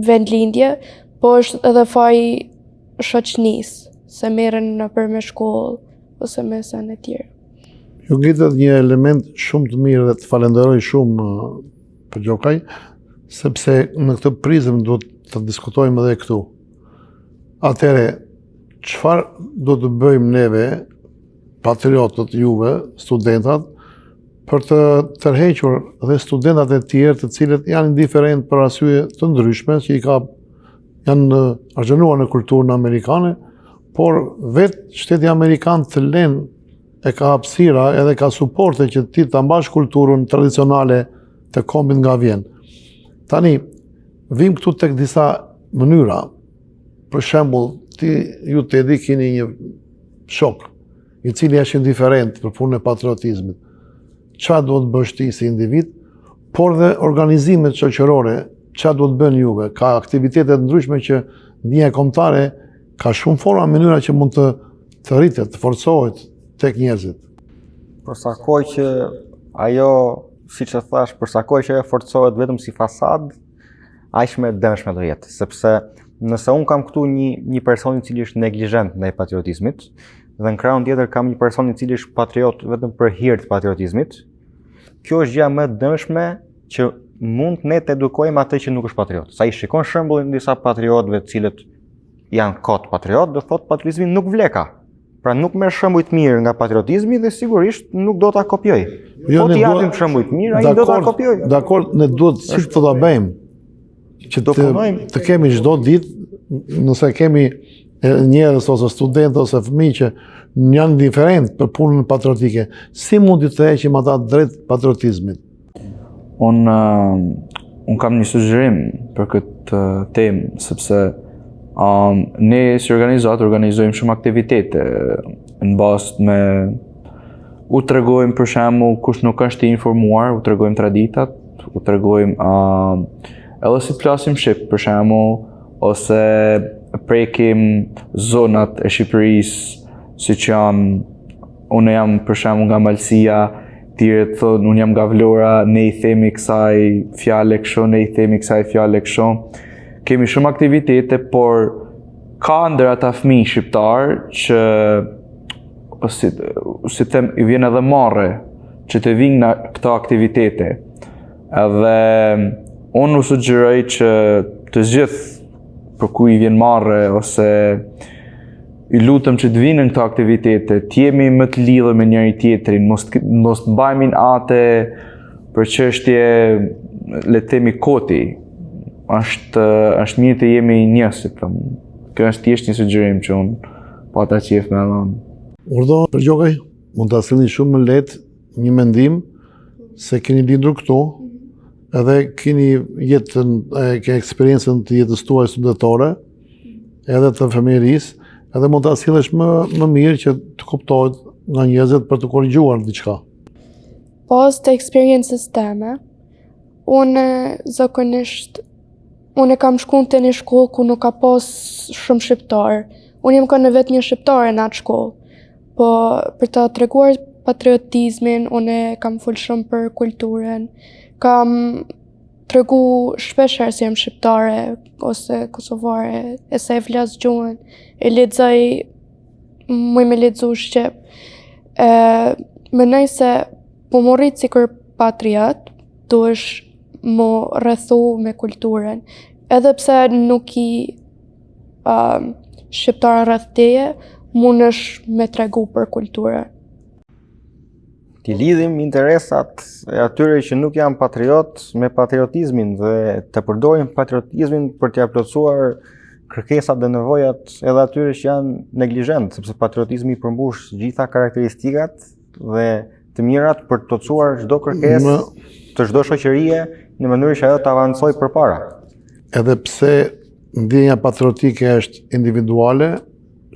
vendlindje, po është edhe faji shoqënisë, se merren nëpër me shkollë ose me sene tjera. Ju ngritet një element shumë të mirë dhe të falenderoj shumë Përgjokaj, sepse në këtë prizëm duhet të diskutojmë edhe këtu. Atëre, çfarë do të bëjmë neve, patriotët juve, studentat, për të tërhequr dhe studentat e tjerë të cilët janë indiferent për arsye të ndryshme, që janë argjenuar në kulturën amerikane, por vetë shteti amerikan të lënë e ka hapësira edhe ka suporte që ti të mbash kulturën tradicionale të kombit nga vjen. Tani, vim këtu tek disa mënyra. Për shembull, ju të di keni një shok, i cili është indiferent për punën e patriotizmit. Çfarë duhet bësh ti si individ, por dhe organizimet shoqërore, çfarë duhet bën juve? Ka aktivitete të ndryshme që ndjenja kombëtare ka shumë forma mënyra që mund të rritet, të forcohet tek njerëzit. Për sa kohë që ajo, siç e thash, për sa kohë që ajo forcohet vetëm si fasad, aq më dëmshme do jetë, sepse nëse un kam këtu një person i cili është neglizhent ndaj patriotizmit, dhe në krahun tjetër kam një person i cili është patriot vetëm për hir të patriotizmit, kjo është gjëja më e dëmshme që mund ne të edukojmë atë që nuk është patriot. Sa i shikon shembullin e disa patriotëve të cilët janë kot patriot, do thotë patriotizmi nuk vleka. Pra nuk merr shembuj të mirë nga patriotizmi dhe sigurisht nuk do ta kopjoj. Po t'i japim shembuj të mirë, ai do ta kopjoj. Dakor, ne duhet si të ta bëjmë që të kemi çdo ditë, nëse kemi njerëz ose studentë ose fëmijë që janë indiferent për punën patriotike, si mund të heqim ata drejt patriotizmit? Unë kam një sugjerim për këtë temë, sepse ne si organizator organizojmë shumë aktivitete në bazë me u tregojmë për shembull kush nuk është i informuar, u tregojmë traditat, u tregojmë edhe si të flasim shqip për shembull, ose prekim zonat e Shqipërisë siç janë, unë jam për shembull nga Malësia, tjerët thonë unë jam nga Vlora, ne i themi kësaj fjale kështu, ne i themi kësaj fjale kështu. Kemi shumë aktivitete, por ka ndër ata fëmijë shqiptar që si them i vjen edhe marrë që të vinë në këto aktivitete. Edhe unë u sugjeroj që të gjithë për ku i vjen marrë ose i lutem që të vinë në këto aktivitete, të jemi më të lidhur me njëri tjetrin, mos të mbajmë atë për çështje le të themi koti. Është mirë të jemi njësë, kjo është thjesht një sugjerim që unë pata qef me dhënë. Urdo, për gjokaj, mund të asillni shumë më lehtë një mendim se keni lindur këtu, edhe keni eksperiencën të jetës tuaj studentore, edhe të fëmijërisë, edhe mund të asillesh më mirë që të kuptohet nga njerëzit për të korrigjuar diçka. Pas të eksperiencës teme, unë zakonisht unë kam shkuar te një shkollë ku nuk ka pas shumë shqiptar. Unë jam kanë vetë një shqiptare në atë shkollë. Po për ta treguar patriotizmin, unë kam fol shumë për kulturën. Kam tregu shpeshherë se jam shqiptare ose kosovare, e se e flas gjuhën, e lexoj, më me lexu shqip. Mendoj se po më rrit sikur patriot, duhesh më rrethu me kulturën. Edhe pse nuk i shqiptar rreth teje, mundesh me tregu për kulturën. Ti lidhim interesat e atyre që nuk janë patriot me patriotizmin dhe të përdorim patriotizmin për t'ia plotësuar kërkesat dhe nevojat edhe atyre që janë neglizhent, sepse patriotizmi përmbush gjitha karakteristikat dhe të mirat për të plotësuar çdo kërkesë të çdo shoqërie në mënyrë që ajo të avancojë përpara. Edhe pse ndjenja patriotike është individuale,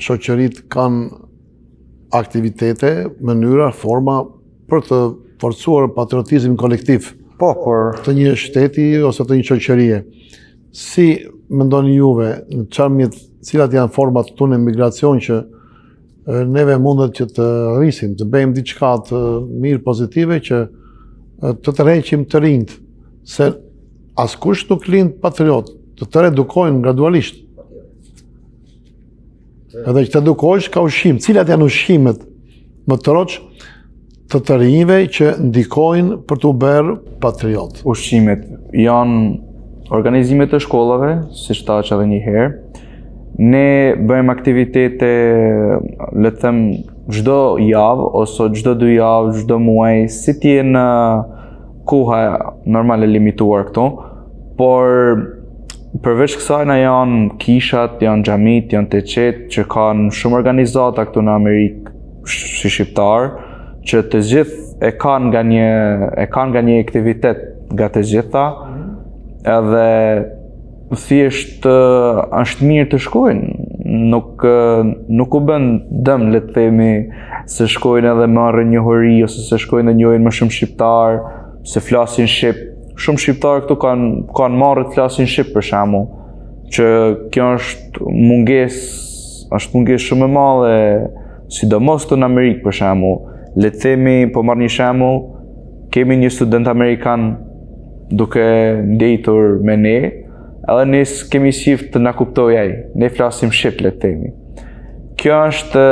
shoqëritë kanë aktivitete, mënyra, forma për të forcuar patriotizmin kolektiv. Po, por të një shteti ose të një shoqërie. Si mendoni juve, në çfarë cilat janë format tonë migracion që neve mundet që të rrisim, të bëjmë diçka të mirë pozitive që të tërheqim të rinjt, se askush nuk lind patriot, të redukojnë gradualisht. Edhe që të edukohesh ka ushqim. Cilat janë ushqimet më të rroç të rinjve që ndikojnë për të bërë patriot? Ushqimet janë organizimet të shkollave, siç thash edhe një herë. Ne bëjmë aktivitete, le të them, çdo javë ose çdo 2 javë, çdo muaj, si të jenë koha normale limituar këto, por përveç kësaj na janë kishat, janë xhamit, janë teqet që kanë shumë organizata këtu në Amerikë si shqiptar, që të gjithë e kanë nga një aktivitet nga të gjitha, edhe thjesht është mirë të shkojnë, nuk u bën dëm, le të themi, se shkojnë edhe marrin njohuri ose se shkojnë dhe njohin më shumë shqiptar, se flasin shqip. Shumë shqiptarë këtu kanë marrë të flasin shqip për shembull, që kjo është mungesë shumë e madhe, sidomos këtu në Amerikë për shembull. Le të themi, po marr një shembull, kemi një student amerikan duke ndjetur me ne, edhe ne kemi shift të na kuptojë ai. Ne flasim shqip, le të themi. Kjo është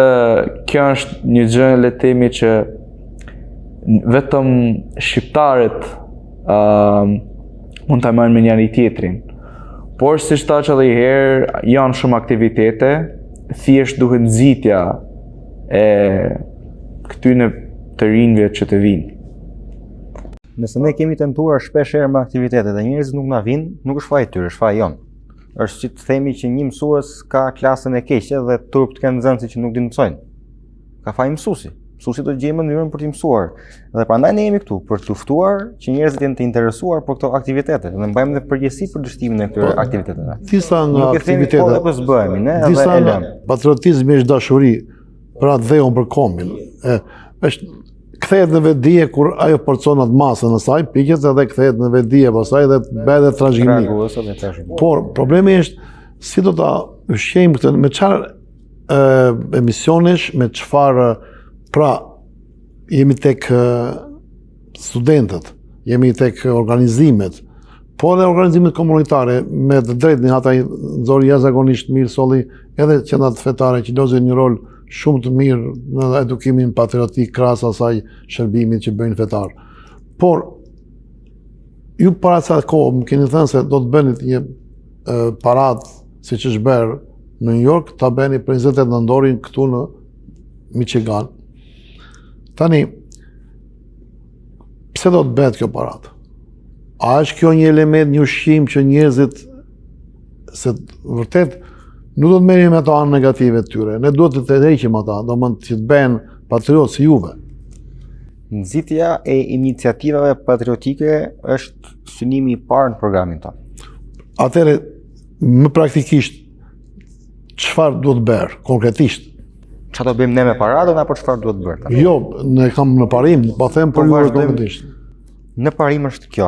një gjë, le të themi, që vetëm shqiptarët mund ta marrin me njëri tjetrin. Por siç thash edhe një herë, janë shumë aktivitete, thjesht duhet nxitja e këtyre të rinjve që të vinë. Nëse ne kemi tentuar shpesh herë me aktivitete dhe njerëzit nuk na vinë, nuk është faji tyre, është faji jon. Është si të themi që një mësues ka klasën e keqe dhe turp të kenë nxënësi që nuk dinë mësojnë. Ka faji mësuesi. Mësuesi do të gjejë mënyrën për t'i mësuar. Dhe prandaj ne jemi këtu për të ftuar që njerëzit jenë të interesuar për këto aktivitete dhe mbajmë dhe përgjegjësi për dështimin e këtyre aktiviteteve. Disa nga Nuk e themi po dhe po s'bëhemi, ne edhe e lëmë. Patriotizmi është dashuri për atë dheun për kombin. Është kthehet në vetdije kur ajo porconat masën e saj, piqet edhe kthehet në vetdije pastaj dhe bëhet tragjedie. Por problemi është si do ta ushqejmë këtë, me çfarë emisionesh, me çfarë, pra jemi tek studentët, jemi tek organizimet, po edhe organizimet komunitare, me të drejtë ata nxori jashtëzakonisht mirë solli edhe qendrat fetare që lozin një rol shumë të mirë në edukimin patriotik krahas asaj shërbimit që bëjnë fetar. Por ju para ca kohë më keni thënë se do të bëni një paradë siç është bërë në New York, ta bëni për 28 nëntorin këtu në Michigan. Tani, pse do të bëhet kjo paradë? A është kjo një element, një ushqim që njerëzit, se vërtet nuk do të merrim me ato anë negative të tyre, ne duhet të tërheqim ata, domethënë që të bëhen patriotë si juve. Nxitja e iniciativave patriotike është synimi i parë në programin tonë. Atëherë, më praktikisht, çfarë duhet bërë, konkretisht? Çfarë do bëjmë ne me paradën apo çfarë duhet bërë? Jo, ne kam në parim, po them për ju konkretisht. Në parim është kjo.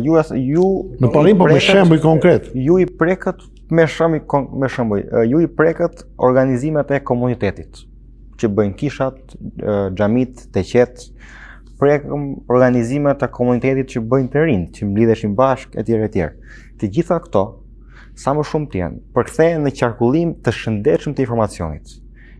Ju në parim po me shembuj konkret. Ju i prekët me shembuj. Ju i prekët organizimet e komunitetit që bëjnë kishat, xhamit, teqet, prekëm organizimet e komunitetit që bëjnë të rinj, që mblidheshin bashkë etj etj. Të gjitha këto sa më shumë të jenë përkthehen në qarkullim të shëndetshëm të informacionit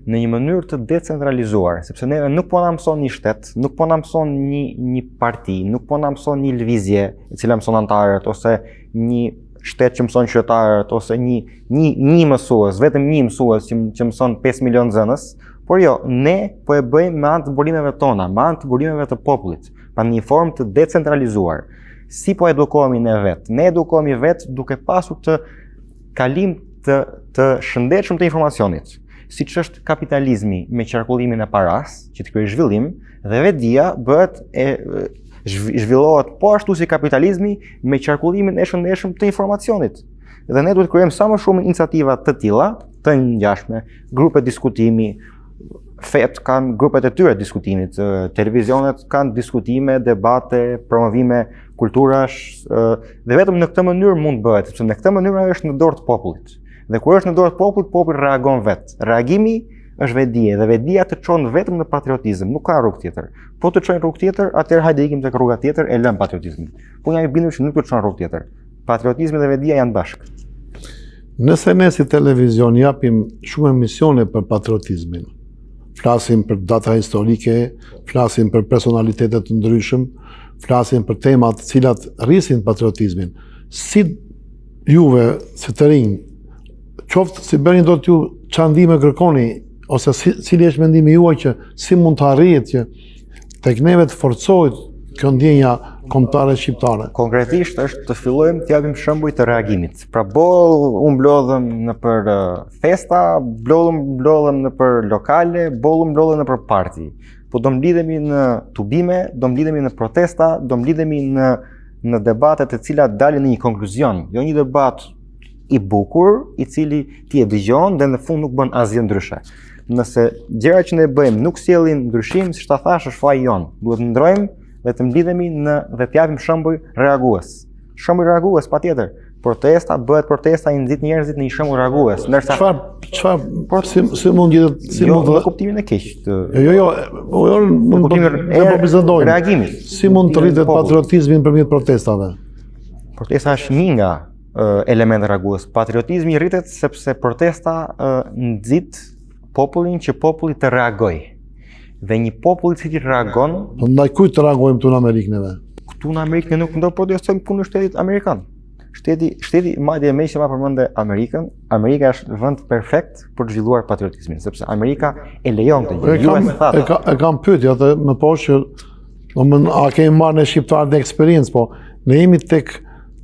në një mënyrë të decentralizuar, sepse ne nuk po na mëson një shtet, nuk po na mëson një parti, nuk po na mëson një lëvizje e cila mëson antarët ose një shtet që mëson qytetarët ose një mësues, vetëm një mësues që mëson 5 milion nxënës, por jo, ne po e bëjmë me anë të burimeve tona, me anë të burimeve të popullit, pa një formë të decentralizuar. Si po edukohemi ne vetë? Ne edukohemi vetë duke pasur të kalim të shëndetshëm të informacionit, siç është kapitalizmi me qarkullimin e paras, që të krijojë zhvillim, dhe vetdia bëhet zhvillohet po ashtu si kapitalizmi me qarkullimin e shëndetshëm të informacionit. Dhe ne duhet të krijojmë sa më shumë iniciativa të tilla, të ngjashme, grupe diskutimi, FET kanë grupet e tyre diskutimit, televizionet kanë diskutime, debate, promovime kulturash, dhe vetëm në këtë mënyrë mund bëhet, sepse në këtë mënyrë ajo është në dorë të popullit. Dhe kur është në dorë të popullit, populli reagon vetë. Reagimi është vetdije dhe vetdia të çon vetëm në patriotizëm, nuk ka rrugë tjetër. Po të çojnë rrugë tjetër, atëherë hajde ikim tek rruga tjetër e lëm patriotizmin. Po jam i bindur që nuk të çon rrugë tjetër. Patriotizmi dhe vetdia janë bashkë. Nëse ne si televizion japim shumë emisione për patriotizmin, flasim për data historike, flasim për personalitete të ndryshëm, flasim për temat të cilat rrisin patriotizmin, si juve, si të rinj, qoftë si bëni do t'ju çandime kërkoni, ose cili është mendimi juaj që si mund të arrihet që tek neve të forcohet kjo ndjenja kombëtare shqiptare? Konkretisht është të fillojmë të japim shembuj të reagimit. Pra u mblodhëm në për festa, mblodhëm në për lokale, mblodhëm në për parti. Po do mblidhemi në tubime, do mblidhemi në protesta, do mblidhemi në debate të cilat dalin në një konkluzion, jo një debat i bukur, i cili ti e dëgjon dhe në fund nuk bën asgjë ndryshe. Nëse gjërat që ne bëjmë nuk sjellin ndryshim, siç ta thash, është faji jon. Duhet të ndrojmë dhe të mblidhemi dhe të japim shembuj reagues. Shembuj reagues patjetër. Protesta bëhet protesta i nxit njerëzit në një shembull reagues. Ndërsa si mund gjithë si mund në kuptimin e keq. Jo, mund të reagimi. Si mund të rritet patriotizmi nëpërmjet protestave? Protesta është një nga elemente reagues. Patriotizmi rritet sepse protesta nxit popullin që populli të reagojë. dhe një popull I cili reagon. Ndaj kujt të reagojmë këtu në Amerikë neve? Këtu në Amerikë ne nuk do protestojmë kundër shtetit amerikan. Shteti madje më që ma përmende Amerikën, Amerika është vend perfekt për të zhvilluar patriotizmin, sepse Amerika e lejon të gjë. E kam pyetje atë më poshtë që domethënë a kemi marrë ne shqiptarët në eksperiencë, po ne jemi tek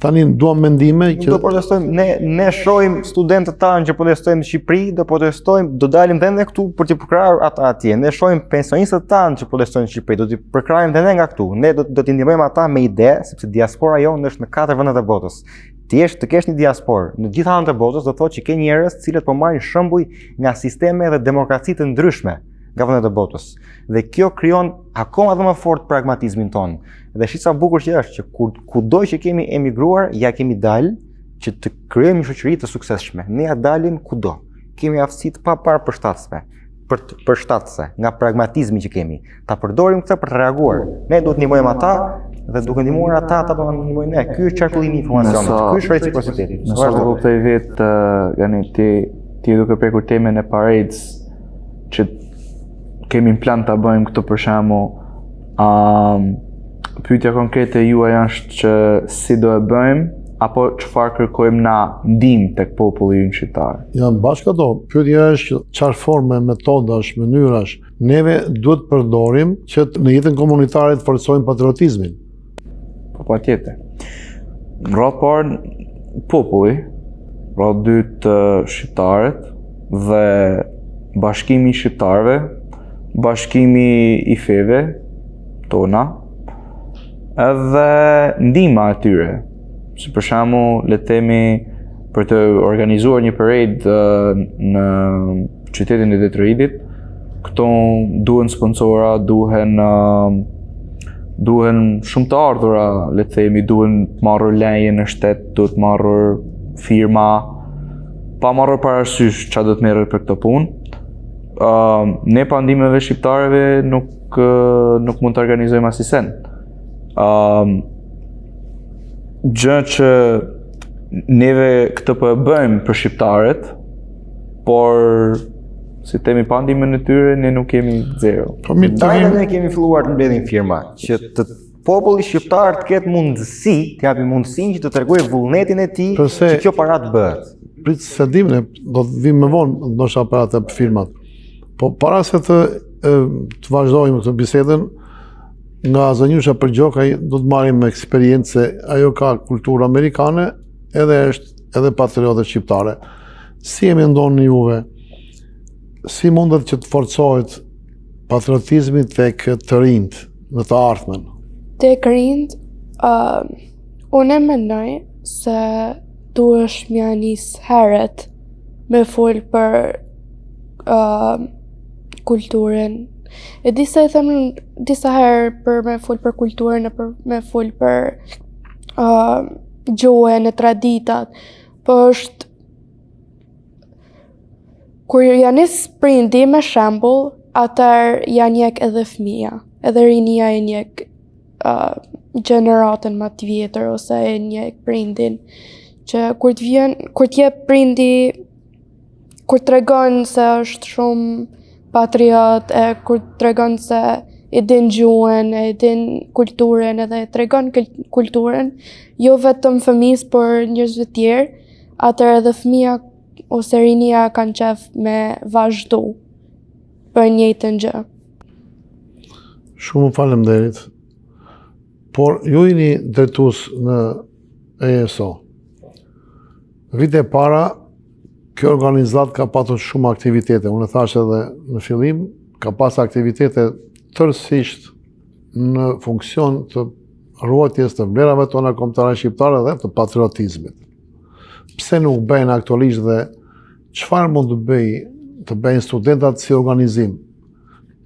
tani duam mendime që do protestojmë, ne shohim studentët tanë që protestojnë në Shqipëri, do dalim dhe këtu për t'i përkrahur ata atje. Ne shohim pensionistët tanë që protestojnë në Shqipëri, do t'i përkrahim dhe ne nga këtu. Ne do t'i ndihmojmë ata me ide, sepse diaspora jonë është në 4 vendet e botës. Të kesh një diasporë në gjitha anët e botës do thotë që ke njerëz të cilët po marrin shembuj nga sisteme dhe demokraci të ndryshme nga vendet e botës. Dhe kjo krijon akoma më fort pragmatizmin tonë. Dhe shi sa bukur që është që kudo që kemi emigruar, ja kemi dalë që të krijojmë një shoqëri të suksesshme. Ne ja dalim kudo. Kemi aftësitë pa parë përshtatëse nga pragmatizmi që kemi. Ta përdorim këtë për të reaguar. Ne duhet të ndihmojmë ata dhe duke ndihmuar ata do të ndihmojnë ne. Ky është qarkullimi I informacionit. Ky është reciprociteti. Nëse do kuptoj vetë, yani ti duke prekur temën e parades që kemi në plan ta bëjmë këtë për shembull, pyetja konkrete juaj është që si do e bëjmë apo çfarë kërkojmë na ndihmë tek populli ynë shqiptar. Janë bashkë ato. Pyetja është çfarë forme, metodash, mënyrash neve duhet përdorim që në jetën komunitare të forcojmë patriotizmin. Po patjetër. Rreth parë populli, rreth dytë shqiptarët dhe bashkimi I shqiptarëve, bashkimi I feve tona, edhe ndihma e tyre. Si për shembull, le të themi për të organizuar një parade në qytetin e Detroitit, këto duhen sponsora, duhen shumë të ardhura, le të themi, duhen të marrë leje në shtet, duhet marrë firma, pa marrë parasysh çfarë do të merret për këtë punë. Ne pa ndihmëve shqiptarëve nuk mund të organizojmë asnjë. Gjë që neve këtë po e bëjmë për shqiptarët, por si temi pa ndihmën e tyre ne nuk kemi zero. Ne kemi filluar të mbledhim firma që populli shqiptar të ketë mundësi, të japi mundësinë që të tregojë vullnetin e tij që kjo para të bëhet. Prit se dim ne do të vim më vonë ndoshta para të firmat. Po para se të vazhdojmë këtë bisedën, nga Zënjusha për Gjokaj do të marrim eksperiencë, ajo ka kulturë amerikane, edhe patriote shqiptare. Si e mendoni juve? Si mundet që të forcohet patriotizmi tek të rinjt në të ardhmen? Tek rinjt, unë mendoj se duhesh mja nis herët me fol për kulturën. E di se e them disa herë për me fol për kulturën e për me fol për gjuhën e traditat, po është kur janë nis prindi me shembull, atër janë njek edhe fëmija, edhe rinia e njek gjeneratën më të vjetër ose e njek prindin, që kur t'je prindi, kur tregon se është shumë patriot, kur tregon se e din gjuhën, e din kulturën edhe e tregon kulturën, jo vetëm fëmijës, por njerëzve tjerë, atër edhe fëmija ose rinia kanë qef me vazhdu për njëjtën gjë. Shumë faleminderit. Por ju jeni drejtues në ESO. Vite e para, kjo organizat ka patur shumë aktivitete. Unë e thash edhe në fillim, ka pas aktivitete tërësisht në funksion të ruajtjes të vlerave tona kombëtare shqiptare dhe të patriotizmit. Pse nuk bëjnë aktualisht dhe çfarë mund të bëjnë studentat si organizim?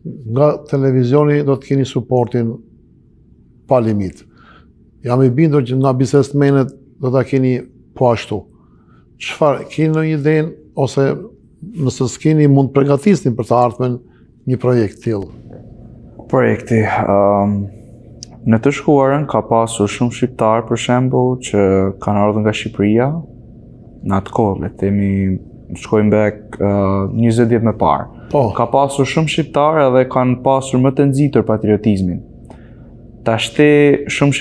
Nga televizioni do të keni suportin pa limit. Jam I bindur që nga bisedës të menet do ta keni po ashtu. Çfarë keni në idenë ose nëse s'keni mund të përgatisni për të ardhmen një projekt tillë? Projekti në të shkuarën ka pasur shumë shqiptar për shembull që kanë ardhur nga Shqipëria në atë kohë, le të themi shkojmë back 20 vjet më parë. Po. Ka pasur shumë shqiptarë edhe kanë pasur më të nxitur patriotizmin. Tashti shumë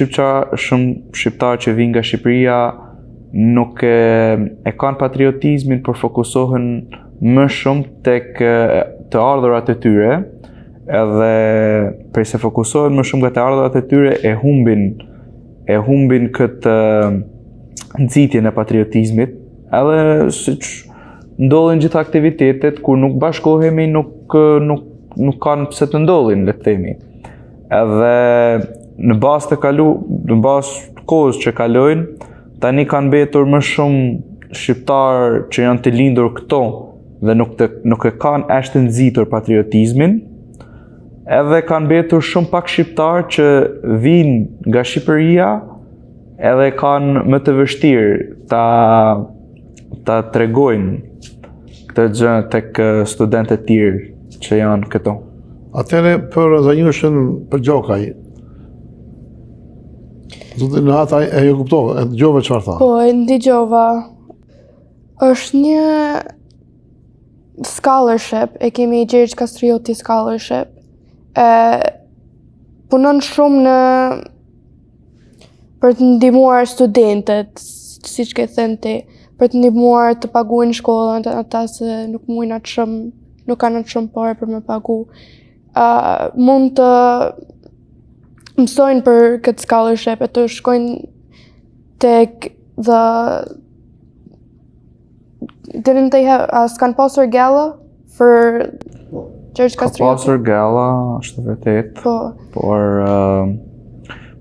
shqiptarë që vinë nga Shqipëria nuk e kanë patriotizmin, por fokusohen më shumë tek të ardhurat e tyre, edhe prej se fokusohen më shumë nga të ardhurat e tyre e humbin këtë nxitjen e patriotizmit, edhe siç ndodhin gjithë aktivitetet kur nuk bashkohemi, nuk kanë pse të ndodhin, le të themi. Edhe në bazë të kohës që kalojnë, tani kanë mbetur më shumë shqiptarë që janë të lindur këto dhe nuk e kanë ashtë të nxitur patriotizmin, edhe kanë mbetur shumë pak shqiptarë që vinë nga Shqipëria edhe kanë më të vështirë ta tregojnë këtë gjë tek studentët e tjerë që janë këto. Atëre për Zanjushën për Gjokaj, në ata e ju kuptove, e dëgjove çfarë tha? Po, e ndëgjova. Është një scholarship, e kemi Gjergj Kastrioti scholarship. Punon shumë për të ndihmuar studentët, siç ke thënë ti, për të ndihmuar të paguajnë shkollën, ata se nuk kanë atë shumë parë për me pagu. Mund të mësojnë për këtë scholarship e të shkojnë tek didn't they have s'kan pasur gala for Gjergj Ka Kastrioti? pasur gala, është vërtet, Po. por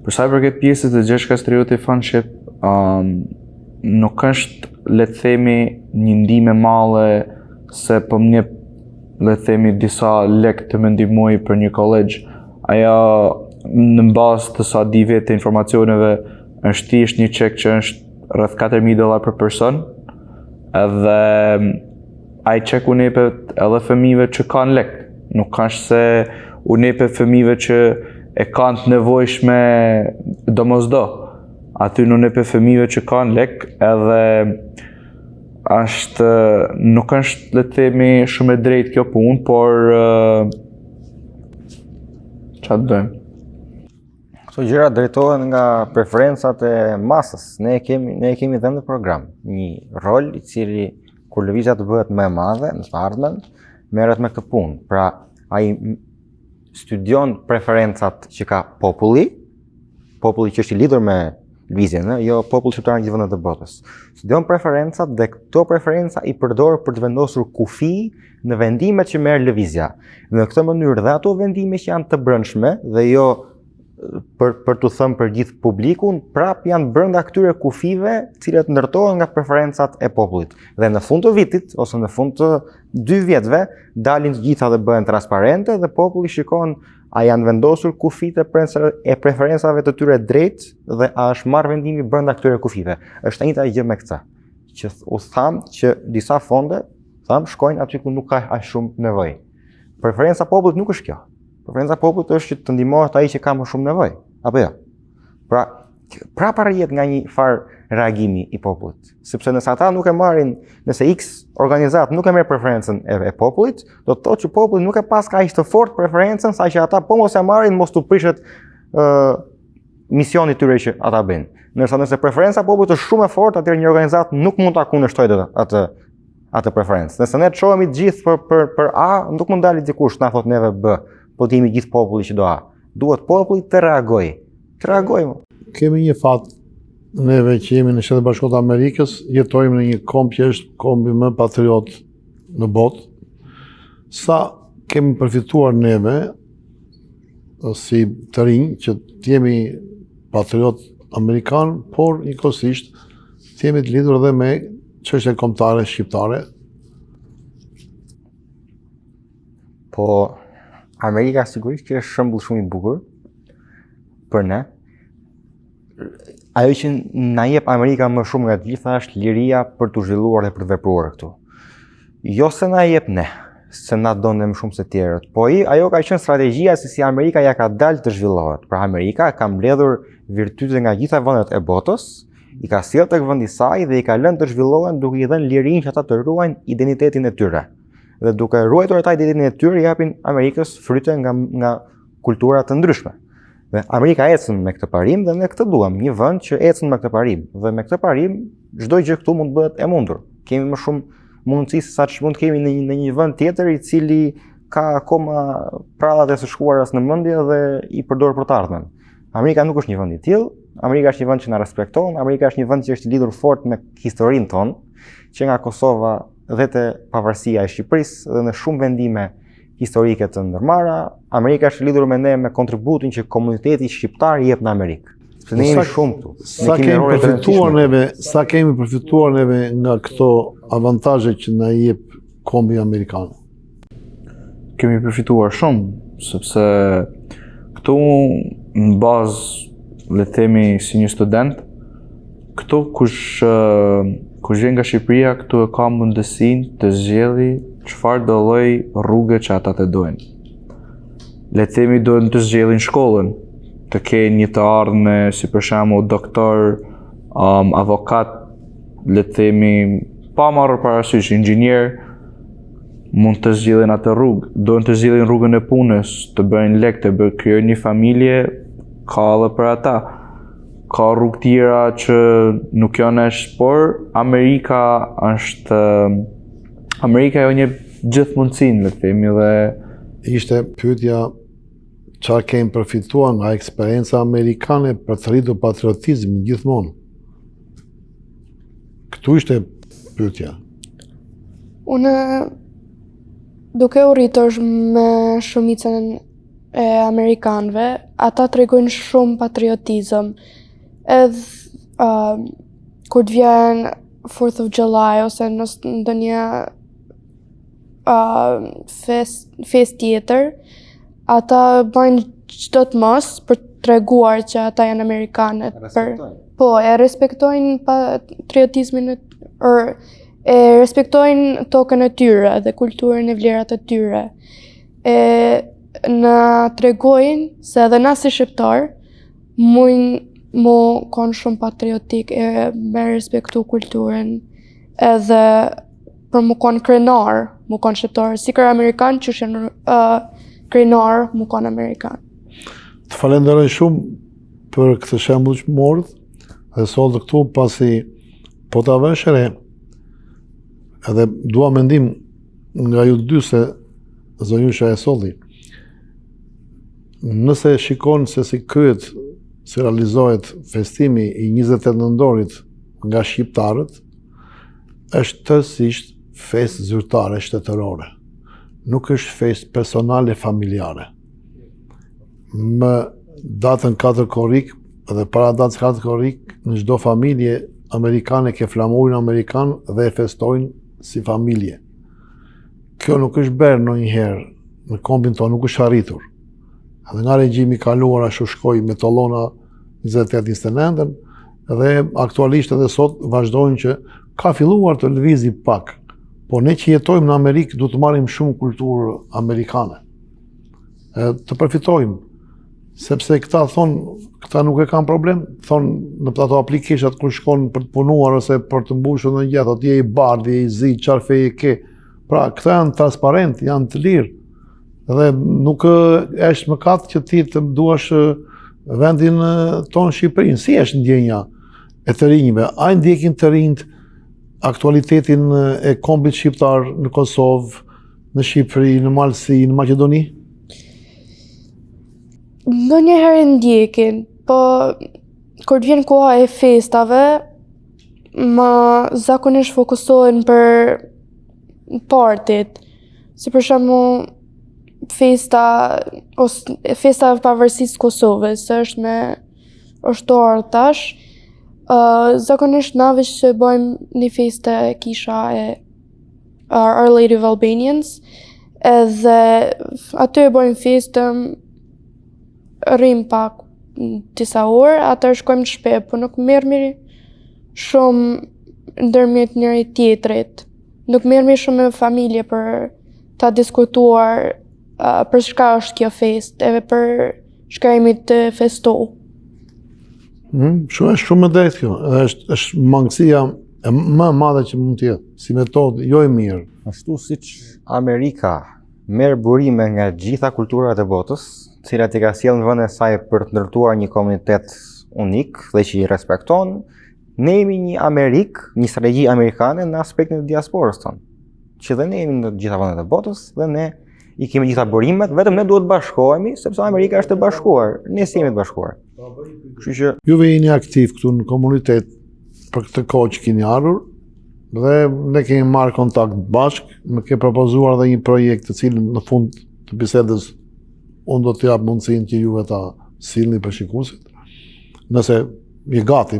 për sa i përket pjesës të Gjergj Kastrioti Fundship, nuk është, le të themi, një ndihmë e madhe se po më jep, le të themi, disa lek të më ndihmoj për një kolegj. Ajo në bazë të sa di vetë të informacioneve është thjesht një çek që është rreth $4,000 për person, edhe ai çek u nepet edhe fëmijëve që kanë lek. Nuk ka se u nepet fëmijëve që e kanë të nevojshme domosdo. Aty nuk nepet fëmijëve që kanë lek, edhe nuk është, le të themi, shumë e drejtë kjo punë, por çfarë dojmë? Këto gjëra drejtohen nga preferencat e masës. Ne kemi dhënë në program një rol i cili kur lëvizja të bëhet më e madhe në të ardhmen, merret me këtë punë. Pra, ai studion preferencat që ka populli që është i lidhur me lëvizjen, jo populli shqiptar në gjithë vendet e botës. Studion preferencat dhe këto preferenca i përdor për të vendosur kufi në vendimet që merr lëvizja. Në këtë mënyrë dhe ato vendime që janë të brendshme dhe jo për të thënë për gjithë publikun, prap janë brenda këtyre kufive, të cilat ndërtohen nga preferencat e popullit. Dhe në fund të vitit ose në fund të 2 vjetëve dalin të gjitha dhe bëhen transparente dhe populli shikon a janë vendosur kufit e preferencave të tyre drejt dhe a është marrë vendimi brenda këtyre kufive. Është e njëjta gjë me këtë. Që u tham që disa fonde shkojnë aty ku nuk ka aq shumë nevojë. Preferenca e popullit nuk është kjo. Preferenca e popullit është që të ndihmohet ai që ka më shumë nevojë, apo jo? Pra, prapë rrihet nga një farë reagimi i popullit, sepse nëse ata nuk e marrin, nëse X organizat nuk e merr preferencën e popullit, do të thotë që populli nuk e pas kaq të fortë preferencën saqë ata po mos e marrin, mos tu prishet misioni i tyre që ata bëjnë. Nëse preferenca e popullit është shumë e fortë, atëherë një organizat nuk mund ta kundërshtojë atë preferencë. Nëse ne çohemi të gjithë për A, nuk mund dalë dikush na thotë neve B. Po t'jemi gjithë populli që do A. Duhet populli të reagojë. Të reagojmë. Kemi një fat, neve që jemi në Shtetet e Bashkuara të Amerikës, jetojmë në një komb që është kombi më patriot në botë. Sa kemi përfituar neve, si të rinj, që t'jemi patriot amerikan, por njëkohësisht t'jemi të lidhur edhe me çështje kombëtare shqiptare. Po Amerika sigurisht që është shembull shumë i bukur për ne. Ajo që na jep Amerika më shumë nga të gjitha është liria për të zhvilluar dhe për të vepruar këtu. Jo se na jep ne, se na donte më shumë se tjerët, po ajo ka qenë strategjia se si Amerika ja ka dalë të zhvillohet. Pra Amerika ka mbledhur virtyte nga gjitha vendet e botës, i ka sjellë tek vendi i saj dhe i ka lënë të zhvillohen duke i dhënë lirinë që ata të ruajnë identitetin e tyre. dhe duke ruajtur ata identitetin e tyre japin Amerikës fryte nga kultura të ndryshme. Dhe Amerika ecën me këtë parim dhe ne këtë duam, një vend që ecën me këtë parim. Dhe me këtë parim çdo gjë këtu mund të bëhet e mundur. Kemi më shumë mundësi se sa që mund të kemi në një vend tjetër i cili ka akoma prallat e së shkuaras në mendje dhe i përdor për të ardhmen. Amerika nuk është një vend i tillë, Amerika është një vend që na respekton, Amerika është një vend që është lidhur fort me historinë tonë, që nga Kosova dhe te pavarësia e Shqipërisë dhe në shumë vendime historike të ndërmarra, Amerika është lidhur me ne me kontributin që komuniteti shqiptar i jep në Amerikë. Sepse ne jemi shumë këtu. Sa kemi përfituar neve nga këto avantazhe që na jep kombi amerikan? Kemi përfituar shumë, sepse këtu në bazë, le të themi si një student, këtu kush vjen nga Shqipëria, këtu e ka mundësinë të zgjedhë çfarë do lloj rrugë që ata të dojnë. Le të themi do të zgjedhin shkollën, të kenë një të ardhme si për shembull doktor, avokat, le të themi pa marrë parasysh inxhinier, mund të zgjidhin atë rrugë, do të zgjidhin rrugën e punës, të bëjnë lek, të krijojnë një familje, ka edhe për ata. Ka rrugë tjera që nuk janë por Amerika jo një gjithë mundësinë, le të themi, dhe ishte pyetja çfarë kemi përfituar nga eksperienca amerikane për të rritur patriotizmin gjithmonë. Këtu ishte pyetja. Unë duke u rritur me shumicën e amerikanëve, ata tregojnë shumë patriotizëm. Edhe kur të vjen 4th of July ose në ndonjë fest tjetër, ata bëjnë çdo të mos për të treguar që ata janë amerikanë. Po, e respektojnë patriotizmin e respektojnë tokën e tyre dhe kulturën e vlerat e tyre. Na tregojnë se edhe na si shqiptar mund mu konë shumë patriotik e me respektu kulturën edhe për mu konë krenar, mu konë shqiptar, si kërë Amerikan që shenë krenar, mu konë Amerikan. Të falenderoj shumë për këtë shembull që mordh dhe sot këtu pasi po ta vesh re edhe dua mendim nga ju dy se zonjusha e solli. Nëse shikon se si kryet, si realizohet festimi i 28 nëntorit nga shqiptarët, është tërësisht fest zyrtare shtetërore. Nuk është fest personale familjare. Më datën 4 korrik dhe para datës 4 korrik, në çdo familje amerikane ke flamurin amerikan dhe e festojnë si familje. Kjo nuk është bërë ndonjëherë në kombin tonë, nuk është arritur. Edhe nga regjimi kaluar ashtu shkoi me tollona 28-29 dhe aktualisht edhe sot vazhdojnë që ka filluar të lëvizi pak. Po ne që jetojmë në Amerikë du të marrim shumë kulturë amerikane. Të përfitojmë. Sepse këta nuk e kanë problem, thonë në ato aplikeshat kur shkon për të punuar ose për të mbushur në gjë, thotë je i bardh, je i zi, çfarë feje ke. Pra, këta janë transparent, janë të lirë. Dhe nuk është mëkat që ti të duash vendin tonë Shqipërinë. Si është ndjenja e të rinjve? A ndjekin të rinjt aktualitetin e kombit shqiptar në Kosovë, në Shqipëri, në Malësi, në Maqedoni? Ndonjëherë ndjekin, po kur të vjen koha e festave, ma zakonisht fokusohen për partit. Si për shembull festa e pavarësisë Kosovës, është me ushtar tash. Zakonisht na veç që bëjmë një festë e kisha e Our Lady of Albanians, edhe aty e bëjmë festën, rrim pak disa orë, atër shkojmë në shtëpi, po nuk merremi shumë ndërmjet njëri tjetrit. Nuk merremi shumë me familje për ta diskutuar për çka është kjo festë, edhe për çka jemi të festu. Është shumë e drejtë kjo. Është mangësia e më e madhe që mund të jetë, si metodë jo e mirë. Ashtu siç Amerika merr burime nga gjitha kulturat e botës, të cilat i ka sjellë në vendin e saj për të ndërtuar një komunitet unik dhe që i respekton, ne jemi një Amerikë, një strategji amerikane në aspektin e diasporës tonë. Që dhe ne jemi në gjitha vendet e botës dhe ne i kemi gjitha burimet, vetëm ne duhet të bashkohemi sepse Amerika është e bashkuar, ne si jemi të bashkuar. Kështu që Juve jeni aktiv këtu në komunitet për këtë kohë që keni ardhur dhe ne kemi marrë kontakt bashkë, më ke propozuar dhe një projekt të cilin në fund të bisedës unë do të jap mundësinë që juve ta sillni për shikuesit, nëse je gati.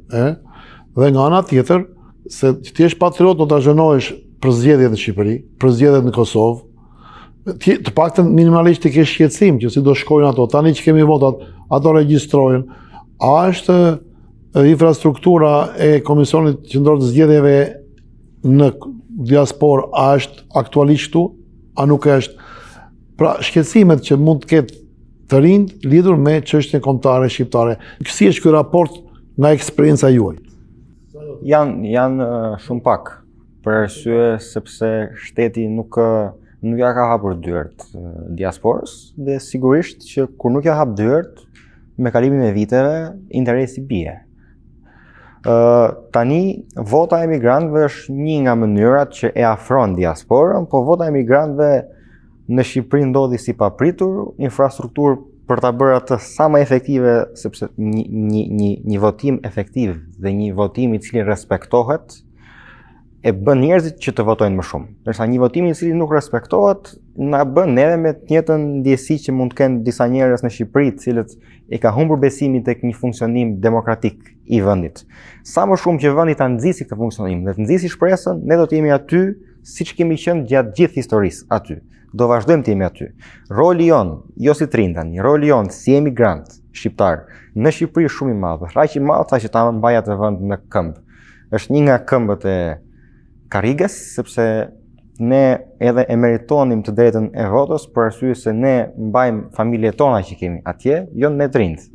Dhe nga ana tjetër, se që ti je patriot do ta zhënohesh për zgjedhjet në Shqipëri, për zgjedhjet në Kosovë, të paktën minimalisht të kesh shqetësim që si do shkojnë ato. Tani që kemi votat, ato regjistrojnë. A është infrastruktura e Komisionit Qendror të Zgjedhjeve në diasporë, a është aktualisht këtu, a nuk është? Pra, shqetësimet që mund të ketë të rinj lidhur me çështjen kombëtare shqiptare. Si është ky raport nga eksperienca juaj? Janë shumë pak, për arsye sepse shteti nuk ja ka hapur dyert diasporës dhe sigurisht që kur nuk ja hap dyert, me kalimin e viteve, interesi bie. Tani, vota e emigrantëve është një nga mënyrat që e afron diasporën, po vota e emigrantëve në Shqipëri ndodhi si papritur, infrastrukturë për ta bërë atë sa më efektive, sepse një votim efektiv dhe një votim i cili respektohet e bën njerëzit që të votojnë më shumë. Ndërsa një votim i cili nuk respektohet na bën edhe me të njëjtën ndjesi që mund të kenë disa njerëz në Shqipëri, të cilët e ka humbur besimin tek një funksionim demokratik i vendit. Sa më shumë që vendi ta nxjisë këtë funksionim dhe të nxjisë shpresën, ne do të jemi aty siç kemi qenë gjatë gjithë historisë aty. Do vazhdojmë të jemi aty. Roli jon, jo si trin tani, roli jon si emigrant shqiptar në Shqipëri është shumë i madh. Është aq i madh sa që ta mbaj atë vend në këmbë. Është një nga këmbët e karrigës, sepse ne edhe e meritonim të drejtën e votës për arsye se ne mbajmë familjet tona që kemi atje, jo ne të rinjt.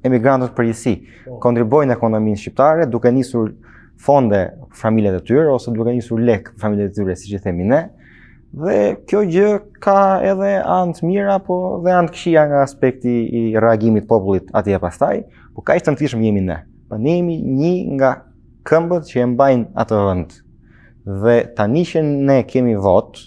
Emigrantët përgjithësi kontribuojnë në ekonominë shqiptare duke nisur fonde familjet e tyre ose duke nisur lek familjet e tyre, siç i themi ne. Dhe kjo gjë ka edhe anë të mira, po dhe anë të këqija nga aspekti i reagimit popullit atje pastaj, po kaq të rëndësishëm jemi ne. Po ne jemi një nga këmbët që e mbajnë atë vend. Dhe tani që ne kemi vot,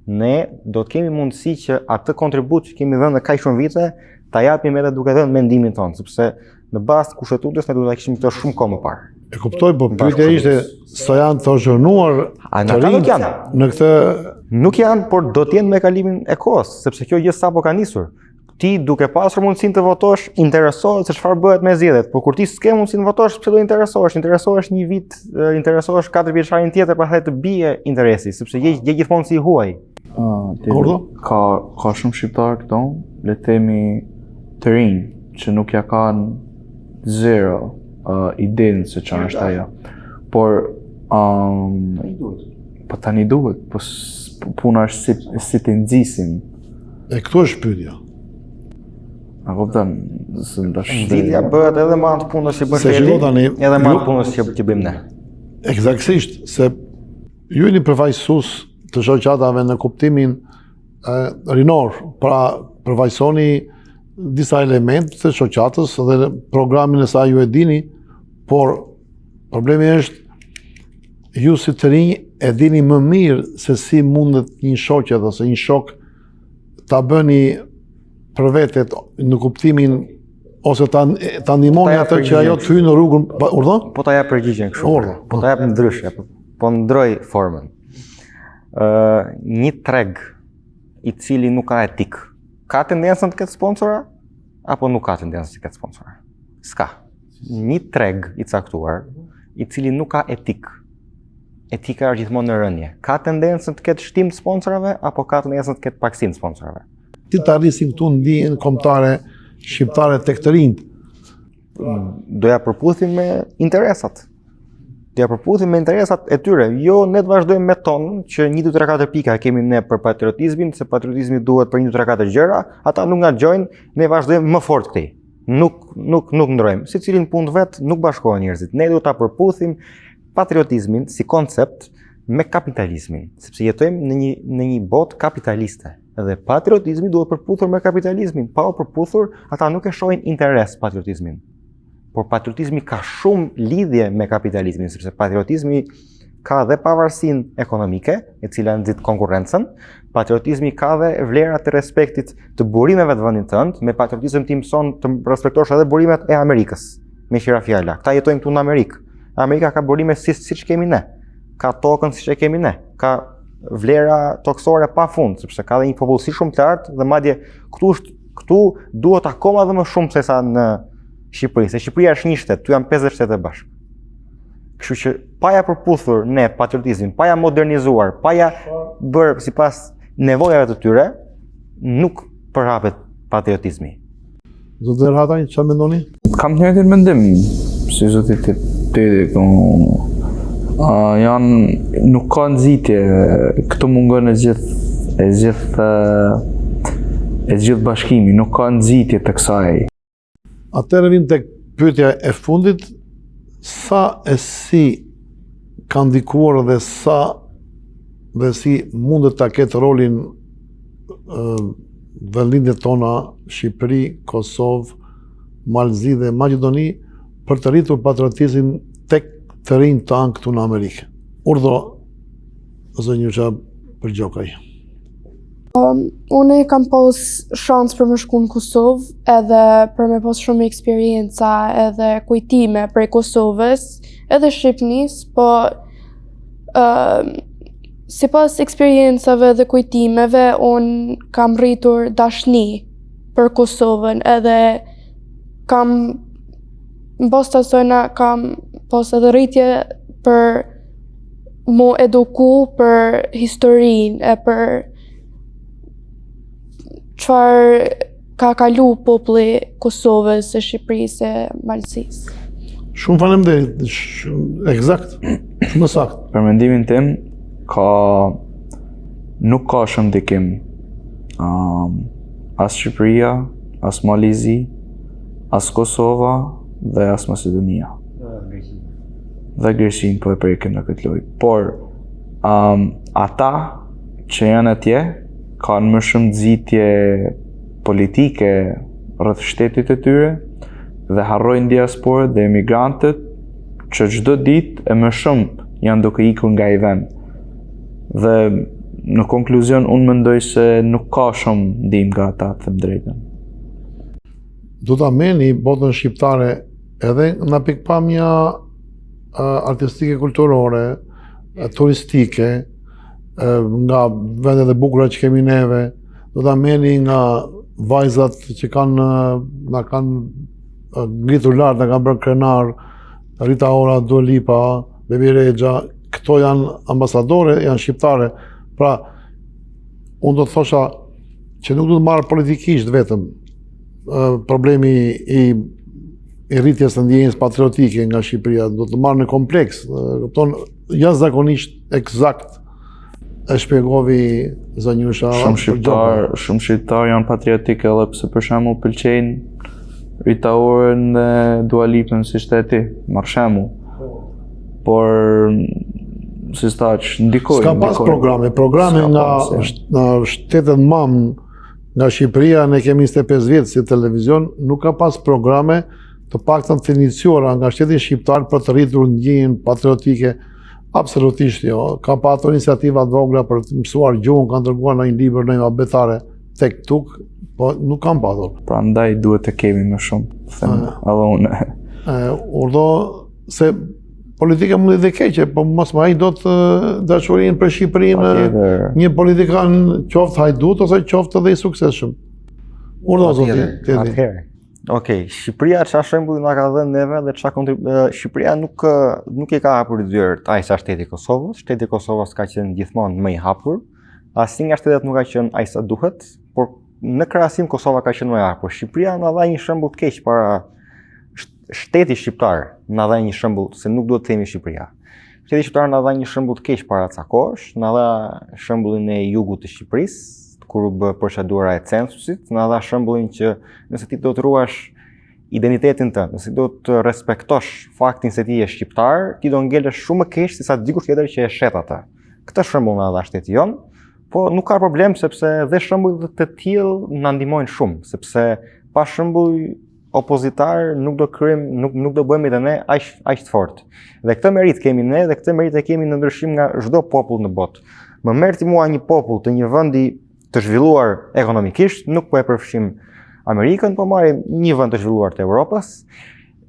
ne do të kemi mundësi që atë kontribut që kemi dhënë në kaq shumë vite ta japim edhe duke dhënë mendimin tonë, sepse në bazë të kushtetutës ne duhet ta kishim këtë shumë kohë më parë. E kuptoj, po pyetja ishte sa janë të zhurnuar të rinj në këtë. Nuk janë, por do të jenë me kalimin e kohës, sepse kjo gjë sapo ka nisur. Ti duke pasur mundësinë të votosh, interesohesh se çfarë bëhet me zgjedhjet, por kur ti s'ke mundësinë të votosh, pse do interesohesh? Interesohesh një vit, interesohesh 4 vjeçarin tjetër, pastaj të bie interesi, sepse je gjithmonë si i huaj. Ka shumë shqiptarë këto, le të themi të rinj, që nuk ja kanë zero idenë se çfarë është ajo. Por po tani duhet, po puna është si të nxisim. E këtu është pyetja. A kupton, Nxitja bëhet edhe me anë të punës që bën shteti, edhe me anë të punës që bëjmë ne. Eksaktësisht, se ju jeni përfaqësues të shoqatave në kuptimin rinor, pra përfaqësoni disa elemente të shoqatës dhe programin e saj ju e dini, por problemi është ju si të rinj e dini më mirë se si mundet një shoqe ose një shok ta bëni për vetet në kuptimin ose ta ndihmoni atë që ajo të hyjë në rrugën, urdhon? Po ta jap përgjigjen kështu. Po ta jap ndryshe, po ndroj formën. Një treg i cili nuk ka etik, ka tendencën të ketë sponsora apo nuk ka tendencën të ketë sponsora? S'ka. Një treg i caktuar i cili nuk ka etik. Etika është gjithmonë në rënje. Ka tendencën të ketë shtim të sponsorave apo ka tendencën të ketë paksim të sponsorave? Ti të arrisim këtu ndjenjën kombëtare shqiptare tek të rinjt. Do ja përputhim me interesat. Do ja përputhim me interesat e tyre. Jo, ne të vazhdojmë me tonën që 1, 2, 3, 4 pika kemi ne për patriotizmin, se patriotizmi duhet për 1, 2, 3, 4 gjëra, ata nuk ngaxojnë, ne vazhdojmë më fort këtej. Nuk ndrojmë. Secilin punë vet nuk bashkohen njerëzit. Ne duhet ta përputhim patriotizmin si koncept me kapitalizmin, sepse jetojmë në një botë kapitaliste. Dhe patriotizmi duhet përputhur me kapitalizmin. Pa u përputhur, ata nuk e shohin interes patriotizmin. Por patriotizmi ka shumë lidhje me kapitalizmin, sepse patriotizmi ka dhe pavarësinë ekonomike, e cila nxit konkurrencën. Patriotizmi ka dhe vlerat e respektit të burimeve të vendit tënd. Me patriotizëm ti mëson të respektosh edhe burimet e Amerikës. Me qira fjala, këta jetojnë këtu në Amerikë. Amerika ka burime siç kemi ne. Ka tokën siç e kemi ne. Ka vlera toksore pa fund, sepse ka dhe një popullsi shumë të lartë dhe madje këtu duhet akoma dhe më shumë se sa në Shqipëri, se Shqipëria është një shtet, tu janë 50 shtete bashkë. Kështu që pa ja përputhur ne patriotizmin, pa ja modernizuar, pa ja bërë sipas nevojave të tyre, nuk përhapet patriotizmi. Zoti Erhataj, çfarë mendoni? Kam një njëjtin mendim, si zoti Tedi, nuk ka nxitje, këtu mungon e gjithë bashkimi, nuk ka nxitje të kësaj. Atëherë vim tek pyetja e fundit, sa e si ka ndikuar dhe si mundet ta ketë rolin vendlindet tona, Shqipëri, Kosovë, Malzi dhe Maqedoni, për të rritur patriotizmin tek të rinj tanë këtu në Amerikë. Urdhro, zënjusha për gjokaj. Unë kam pas shans për më shku në Kosovë, edhe për me pas shumë eksperienca edhe kujtime prej Kosovës, edhe Shqipënisë, po si pas eksperiencave dhe kujtimeve, unë kam rritur dashni për Kosovën, edhe kam në bas të asojna kam pas edhe rritje për mu eduku për historinë e për çfarë ka kalu populli Kosovës, e Shqipërisë, e Malësisë. Shumë faleminderit, eksakt, shumë sakt. Për mendimin tim, nuk ka shumë ndikim. As Shqipëria, as Malizi, as Kosova dhe as Macedonia. Dhe Greqinë po e prekin në këtë lojë. Por ata që janë atje kanë më shumë nxitje politike rreth shtetit të tyre dhe harrojnë diasporët dhe emigrantët që çdo ditë e më shumë janë duke ikur nga ai vend. Dhe në konkluzion unë mendoj se nuk ka shumë ndihmë nga ata, të them drejtën. Do ta meni botën shqiptare edhe nga pikpamja artistike, kulturore, turistike, nga vendet e bukura që kemi neve, do ta meni nga vajzat që na kanë ngritur lart, na kanë bërë krenar, Rita Ora, Dua Lipa, Bebi Rexha, këto janë ambasadore, janë shqiptare. Pra, unë do të thosha që nuk do të marrë politikisht vetëm problemi i rritjes të ndjenjës patriotike nga Shqipëria, do të marrë në kompleks. Jashtëzakonisht eksakt e shpjegovi zënjusha. Shumë shqiptar janë patriotik edhe pse për shembull pëlqejnë Rita Orën dhe Dua Lipën si shteti, marr shembull. Por si staq ndikojnë. S'ka pas programe nga shtetet mamë nga Shqipëria, ne kemi 25 vjetë si televizion, nuk ka pas programe të paktën të iniciuara nga shtetin shqiptar për të rritur ndjenjën patriotike. Absolutisht jo. Ka patur iniciativa të vogla për të mësuar gjuhën, kanë dërguar në një libër, në një abetare tek tuk, po nuk kam patur. Prandaj duhet të kemi më shumë, them edhe unë. Urdhro se politika mundi dhe keqe, po mos më ai do të dashurinë për Shqipërinë një politikan qoftë hajdut ose qoftë edhe i suksesshëm. Urdhro zoti. Atëherë. Okej, Shqipëria çfarë shembulli na ka dhënë neve dhe çfarë Shqipëria nuk i ka hapur dyert ai sa shteti i Kosovës. Shteti i Kosovës ka qenë gjithmonë më i hapur. Asnjë nga shtetet nuk ka qenë ai sa duhet, por në krahasim Kosova ka qenë më e hapur. Shqipëria na dha një shembull të keq para shteti shqiptar, na dha një shembull se nuk duhet të themi Shqipëria. Shteti shqiptar na dha një shembull të keq para ca kohësh, na dha shembullin e jugut të Shqipërisë, kur u bë procedura e censusit, na dha shembullin që nëse ti do të ruash identitetin tënd, nëse do të respektosh faktin se ti je shqiptar, ti do ngelesh shumë më keq se sa dikush tjetër që e shet atë. Këtë shembull na dha shteti jon, po nuk ka problem sepse dhe shembull të tillë na ndihmojnë shumë, sepse pa shembull opozitar nuk do nuk do bëhemi edhe ne aq të fortë. Dhe këtë merit kemi ne dhe këtë merit e kemi në ndryshim nga çdo popull në botë. Më merr ti mua një popull të një vendi të zhvilluar ekonomikisht, nuk po e përfshim Amerikën, po marrim një vend të zhvilluar të Evropës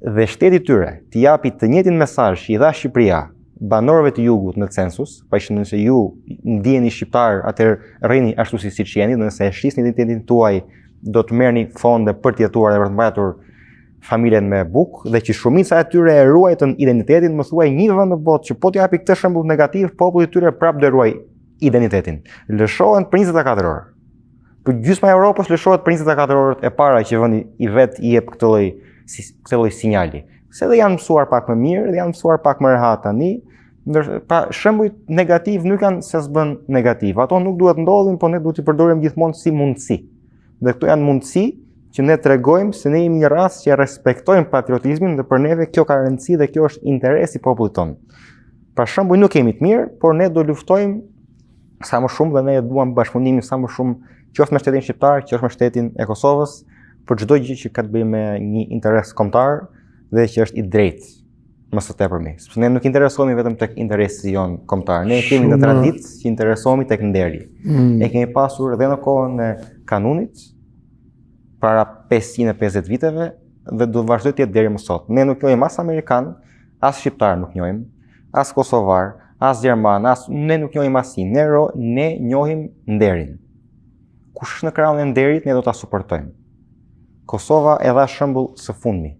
dhe shteti tyre t'i japi të njëjtin mesazh që i dha Shqipëria banorëve të jugut në census, pa që nëse ju ndjeni shqiptar, atëherë rrini ashtu siç jeni, nëse e shisni identitetin tuaj, do të merrni fonde për të jetuar dhe për të mbajtur familjen me bukë, dhe që shumica e tyre e ruajtën identitetin, më thuaj një vend në botë që po t'i japi këtë shembull negativ, populli i tyre prapë do ruaj identitetin. Lëshohen për 24 orë. Për gjysma e Evropës lëshohet për 24 orët e para që vendi i vet i jep këtë lloj sinjali. Se dhe janë mësuar pak më mirë dhe janë mësuar pak më rehat tani, pa shembujt negativ nuk janë se s'bën negativ. Ato nuk duhet ndodhin, po ne duhet i përdorim gjithmonë si mundësi. Dhe këto janë mundësi që ne tregojmë se ne jemi një ras që respektojmë patriotizmin dhe për neve kjo ka rëndësi dhe kjo është interesi i popullit tonë. Pra shembuj nuk jemi të mirë, por ne do luftojmë sa më shumë dhe ne duam bashkëpunimin sa më shumë, qoftë me shtetin shqiptar, qoftë me shtetin e Kosovës, për çdo gjë që ka të bëjë me një interes kombëtar dhe që është i drejtë, më së tepërmi. Sepse ne nuk interesohemi vetëm tek interesi jon kombëtar. Ne kemi në traditë që interesohemi tek nderi. E kemi pasur edhe në kohën e kanunit para 550 viteve dhe do të vazhdoj të jetë deri më sot. Ne nuk njohim as amerikan, as shqiptar nuk njohim, as kosovar, as gjerman, ne nuk njohim asnjë. Ne njohim nderin. Kush në krahun e nderit ne do ta suportojmë. Kosova e dha shembull së fundmi.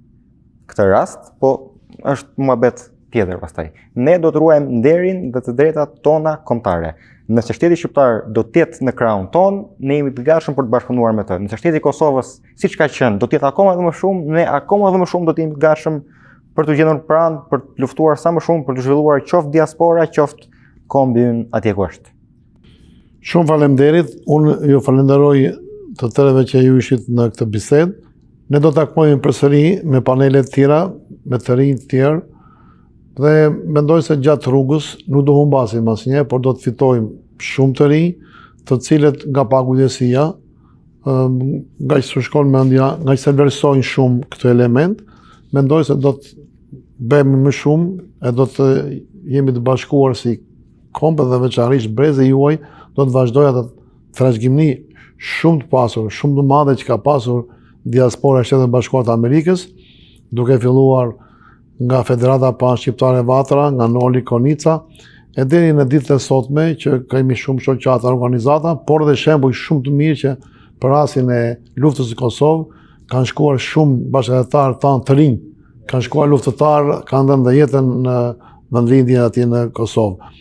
Këtë rast, po është muhabet tjetër pastaj. Ne do të ruajmë nderin dhe të drejtat tona kombëtare. Nëse shteti shqiptar do të jetë në krahun ton, ne jemi të gatshëm për të bashkëpunuar me të. Nëse shteti i Kosovës, siç ka qenë, do të jetë akoma edhe më shumë, ne akoma edhe më shumë do të jemi të gatshëm për të gjetur pranë, për të luftuar sa më shumë, për të zhvilluar qoftë diaspora, qoftë kombin atje ku është. Shumë faleminderit, unë ju falenderoj të tërëve që ju ishit në këtë bisedë. Ne do të takojmë përsëri me panelet tjera, me të rinj të tjerë, dhe mendoj se gjatë rrugës nuk do humbasim asnjë, por do të fitojmë shumë të rinj, të cilët nga pagujdesia, nga që shkon mendja, nga që se vlerësojnë shumë këtë element, mendoj se do të bëjmë më shumë e do të jemi të bashkuar si kombë dhe veçanërisht brezi juaj do të vazhdojë atë trashëgimni shumë të pasur, shumë të madhe që ka pasur diaspora e Shtetit Bashkuar të Amerikës, duke filluar nga Federata Pan-Shqiptare Vatra, nga Noli Konica, e deri në ditët e sotme që kemi shumë shoqata organizata, por dhe shembuj shumë të mirë që për rastin e luftës së Kosovë kanë shkuar shumë bashkëtarë tanë të rinj, kanë shkuar luftëtarë, kanë dhënë dhe jetën në vendlindjen atje në Kosovë.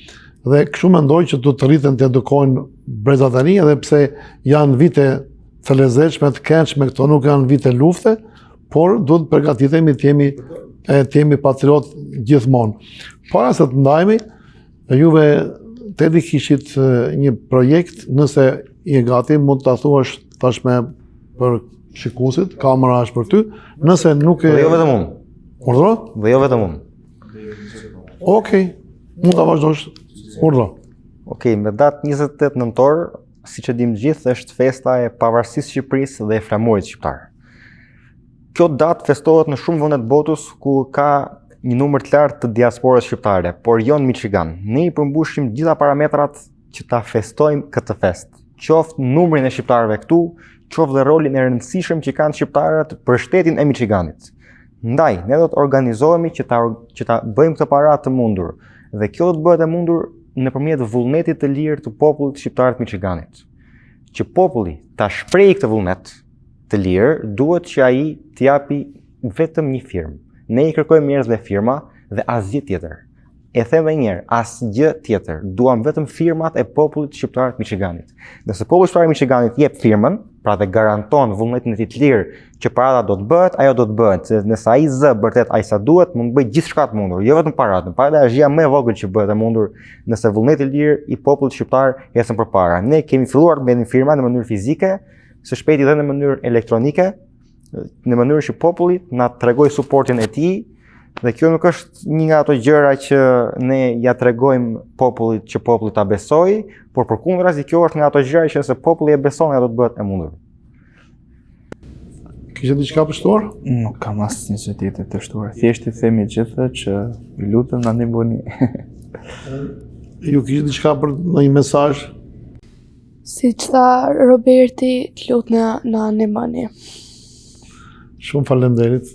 Dhe kështu mendoj që do të rriten të edukojnë brezat e rinj, edhe pse janë vite të lezetshme, të këndshme, këto nuk janë vite lufte, por do të përgatitemi të jemi patriot gjithmonë. Para se të ndajmi, juve Tedi kishit një projekt, nëse i e gati, mund të thuash tashme për shikuesit, kamera është për ty, nëse nuk e... Dhe jo vetëm unë. Urdhro? Dhe jo vetëm unë. Okej, mund ta vazhdosh. Urdhro. Okej, me datë 28 nëntor, siç e dimë gjithë, është festa e pavarësisë së Shqipërisë dhe e flamurit shqiptar. Kjo datë festohet në shumë vende të botës ku ka një numër të lartë të diasporës shqiptare, por jo në Michigan. Ne i përmbushim gjitha parametrat që ta festojmë këtë festë. Qoftë numrin e shqiptarëve këtu, qoftë dhe rolin e rëndësishëm që kanë shqiptarët për shtetin e Michiganit. Ndaj, ne do të organizohemi që ta bëjmë këtë paratë të mundur, dhe kjo do të bëhet e mundur nëpërmjet vullnetit të lirë të popullit shqiptar të Michiganit. Që populli ta shprehë këtë vullnet të lirë, duhet që ai t'i japi vetëm një firmë. Ne i kërkojmë njerëzve firma dhe asgjë tjetër. E them edhe një herë, asgjë tjetër. Duam vetëm firmat e popullit shqiptar të Michiganit. Nëse populli shqiptar i Michiganit jep firmën, pra dhe garanton vullnetin e tij të lirë që parada do të bëhet, ajo do të bëhet. Se nëse ai zë vërtet ai sa duhet, mund të bëj gjithçka të mundur, jo vetëm paradën. Parada është gjëja më e vogël që bëhet e mundur nëse vullneti i lirë i popullit shqiptar ecën përpara. Ne kemi filluar me firma në mënyrë fizike, së shpejti dhe në mënyrë elektronike, në mënyrë që populli na tregoj suportin e tij, dhe kjo nuk është një nga ato gjëra që ne ja tregojmë popullit që populli ta besojë, por përkundrazi kjo është nga ato gjëra që nëse populli e beson, ajo do të bëhet e mundur. Kishe diçka për shtuar? Nuk kam asnjë gjë tjetër të shtuar. Thjesht i themi gjithë që ju lutem na ndihmoni. Ju kishe diçka për ndonjë mesazh? Si që tha Roberti, të lutë na ndihmoni. Shumë faleminderit.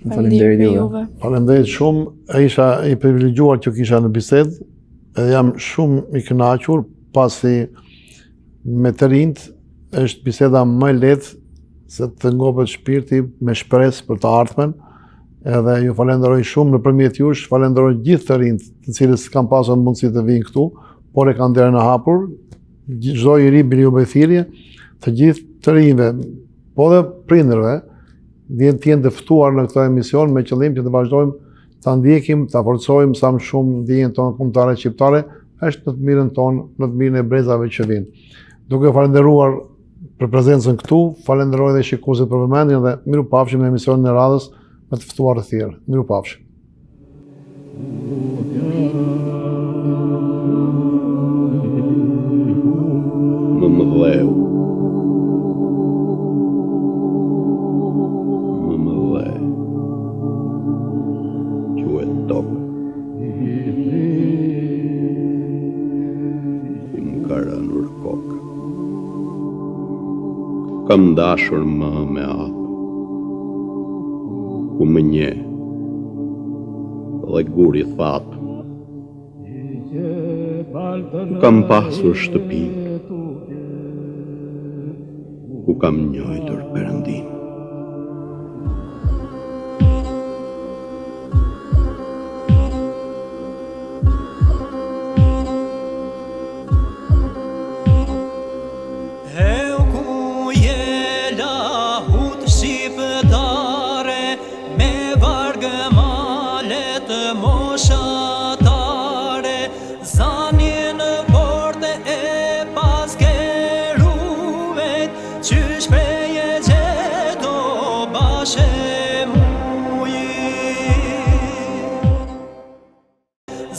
Faleminderit juve. Faleminderit shumë. Isha i privilegjuar që kisha në bisedë, edhe jam shumë i kënaqur pasi me të rinjt është biseda më e lehtë se të ngopet shpirti me shpresë për të ardhmen. Edhe ju falenderoj shumë nëpërmjet jush, falenderoj gjithë të rinjt të cilës kanë pasur mundësi të vinë këtu, por e kanë derën e hapur. Çdo i ri bini ju bethirje, të gjithë të rinjve, po dhe prindërve, të jenë të ftuar në këtë emision me qëllim që të vazhdojmë ta ndjekim, ta forcojmë sa më shumë ndjenjën tonë kombëtare shqiptare, është në të mirën tonë, në të mirën e brezave që vinë. Duke falenderuar për prezencën këtu, falenderoj edhe shikuesit për vëmendjen dhe mirupafshim në emisionin e radhës me të ftuar të tjerë. Mirupafshim. Më mëdheu. Më mëdhe. Quhet tokë. Më ka rënur kokë. Kam dashur më me apë. Ku më nje dhe guri thapë. Kam pasur shtëpi, ku kam njojtur Perëndin.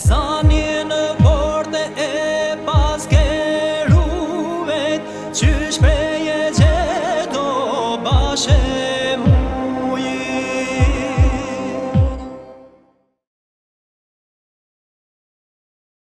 Zan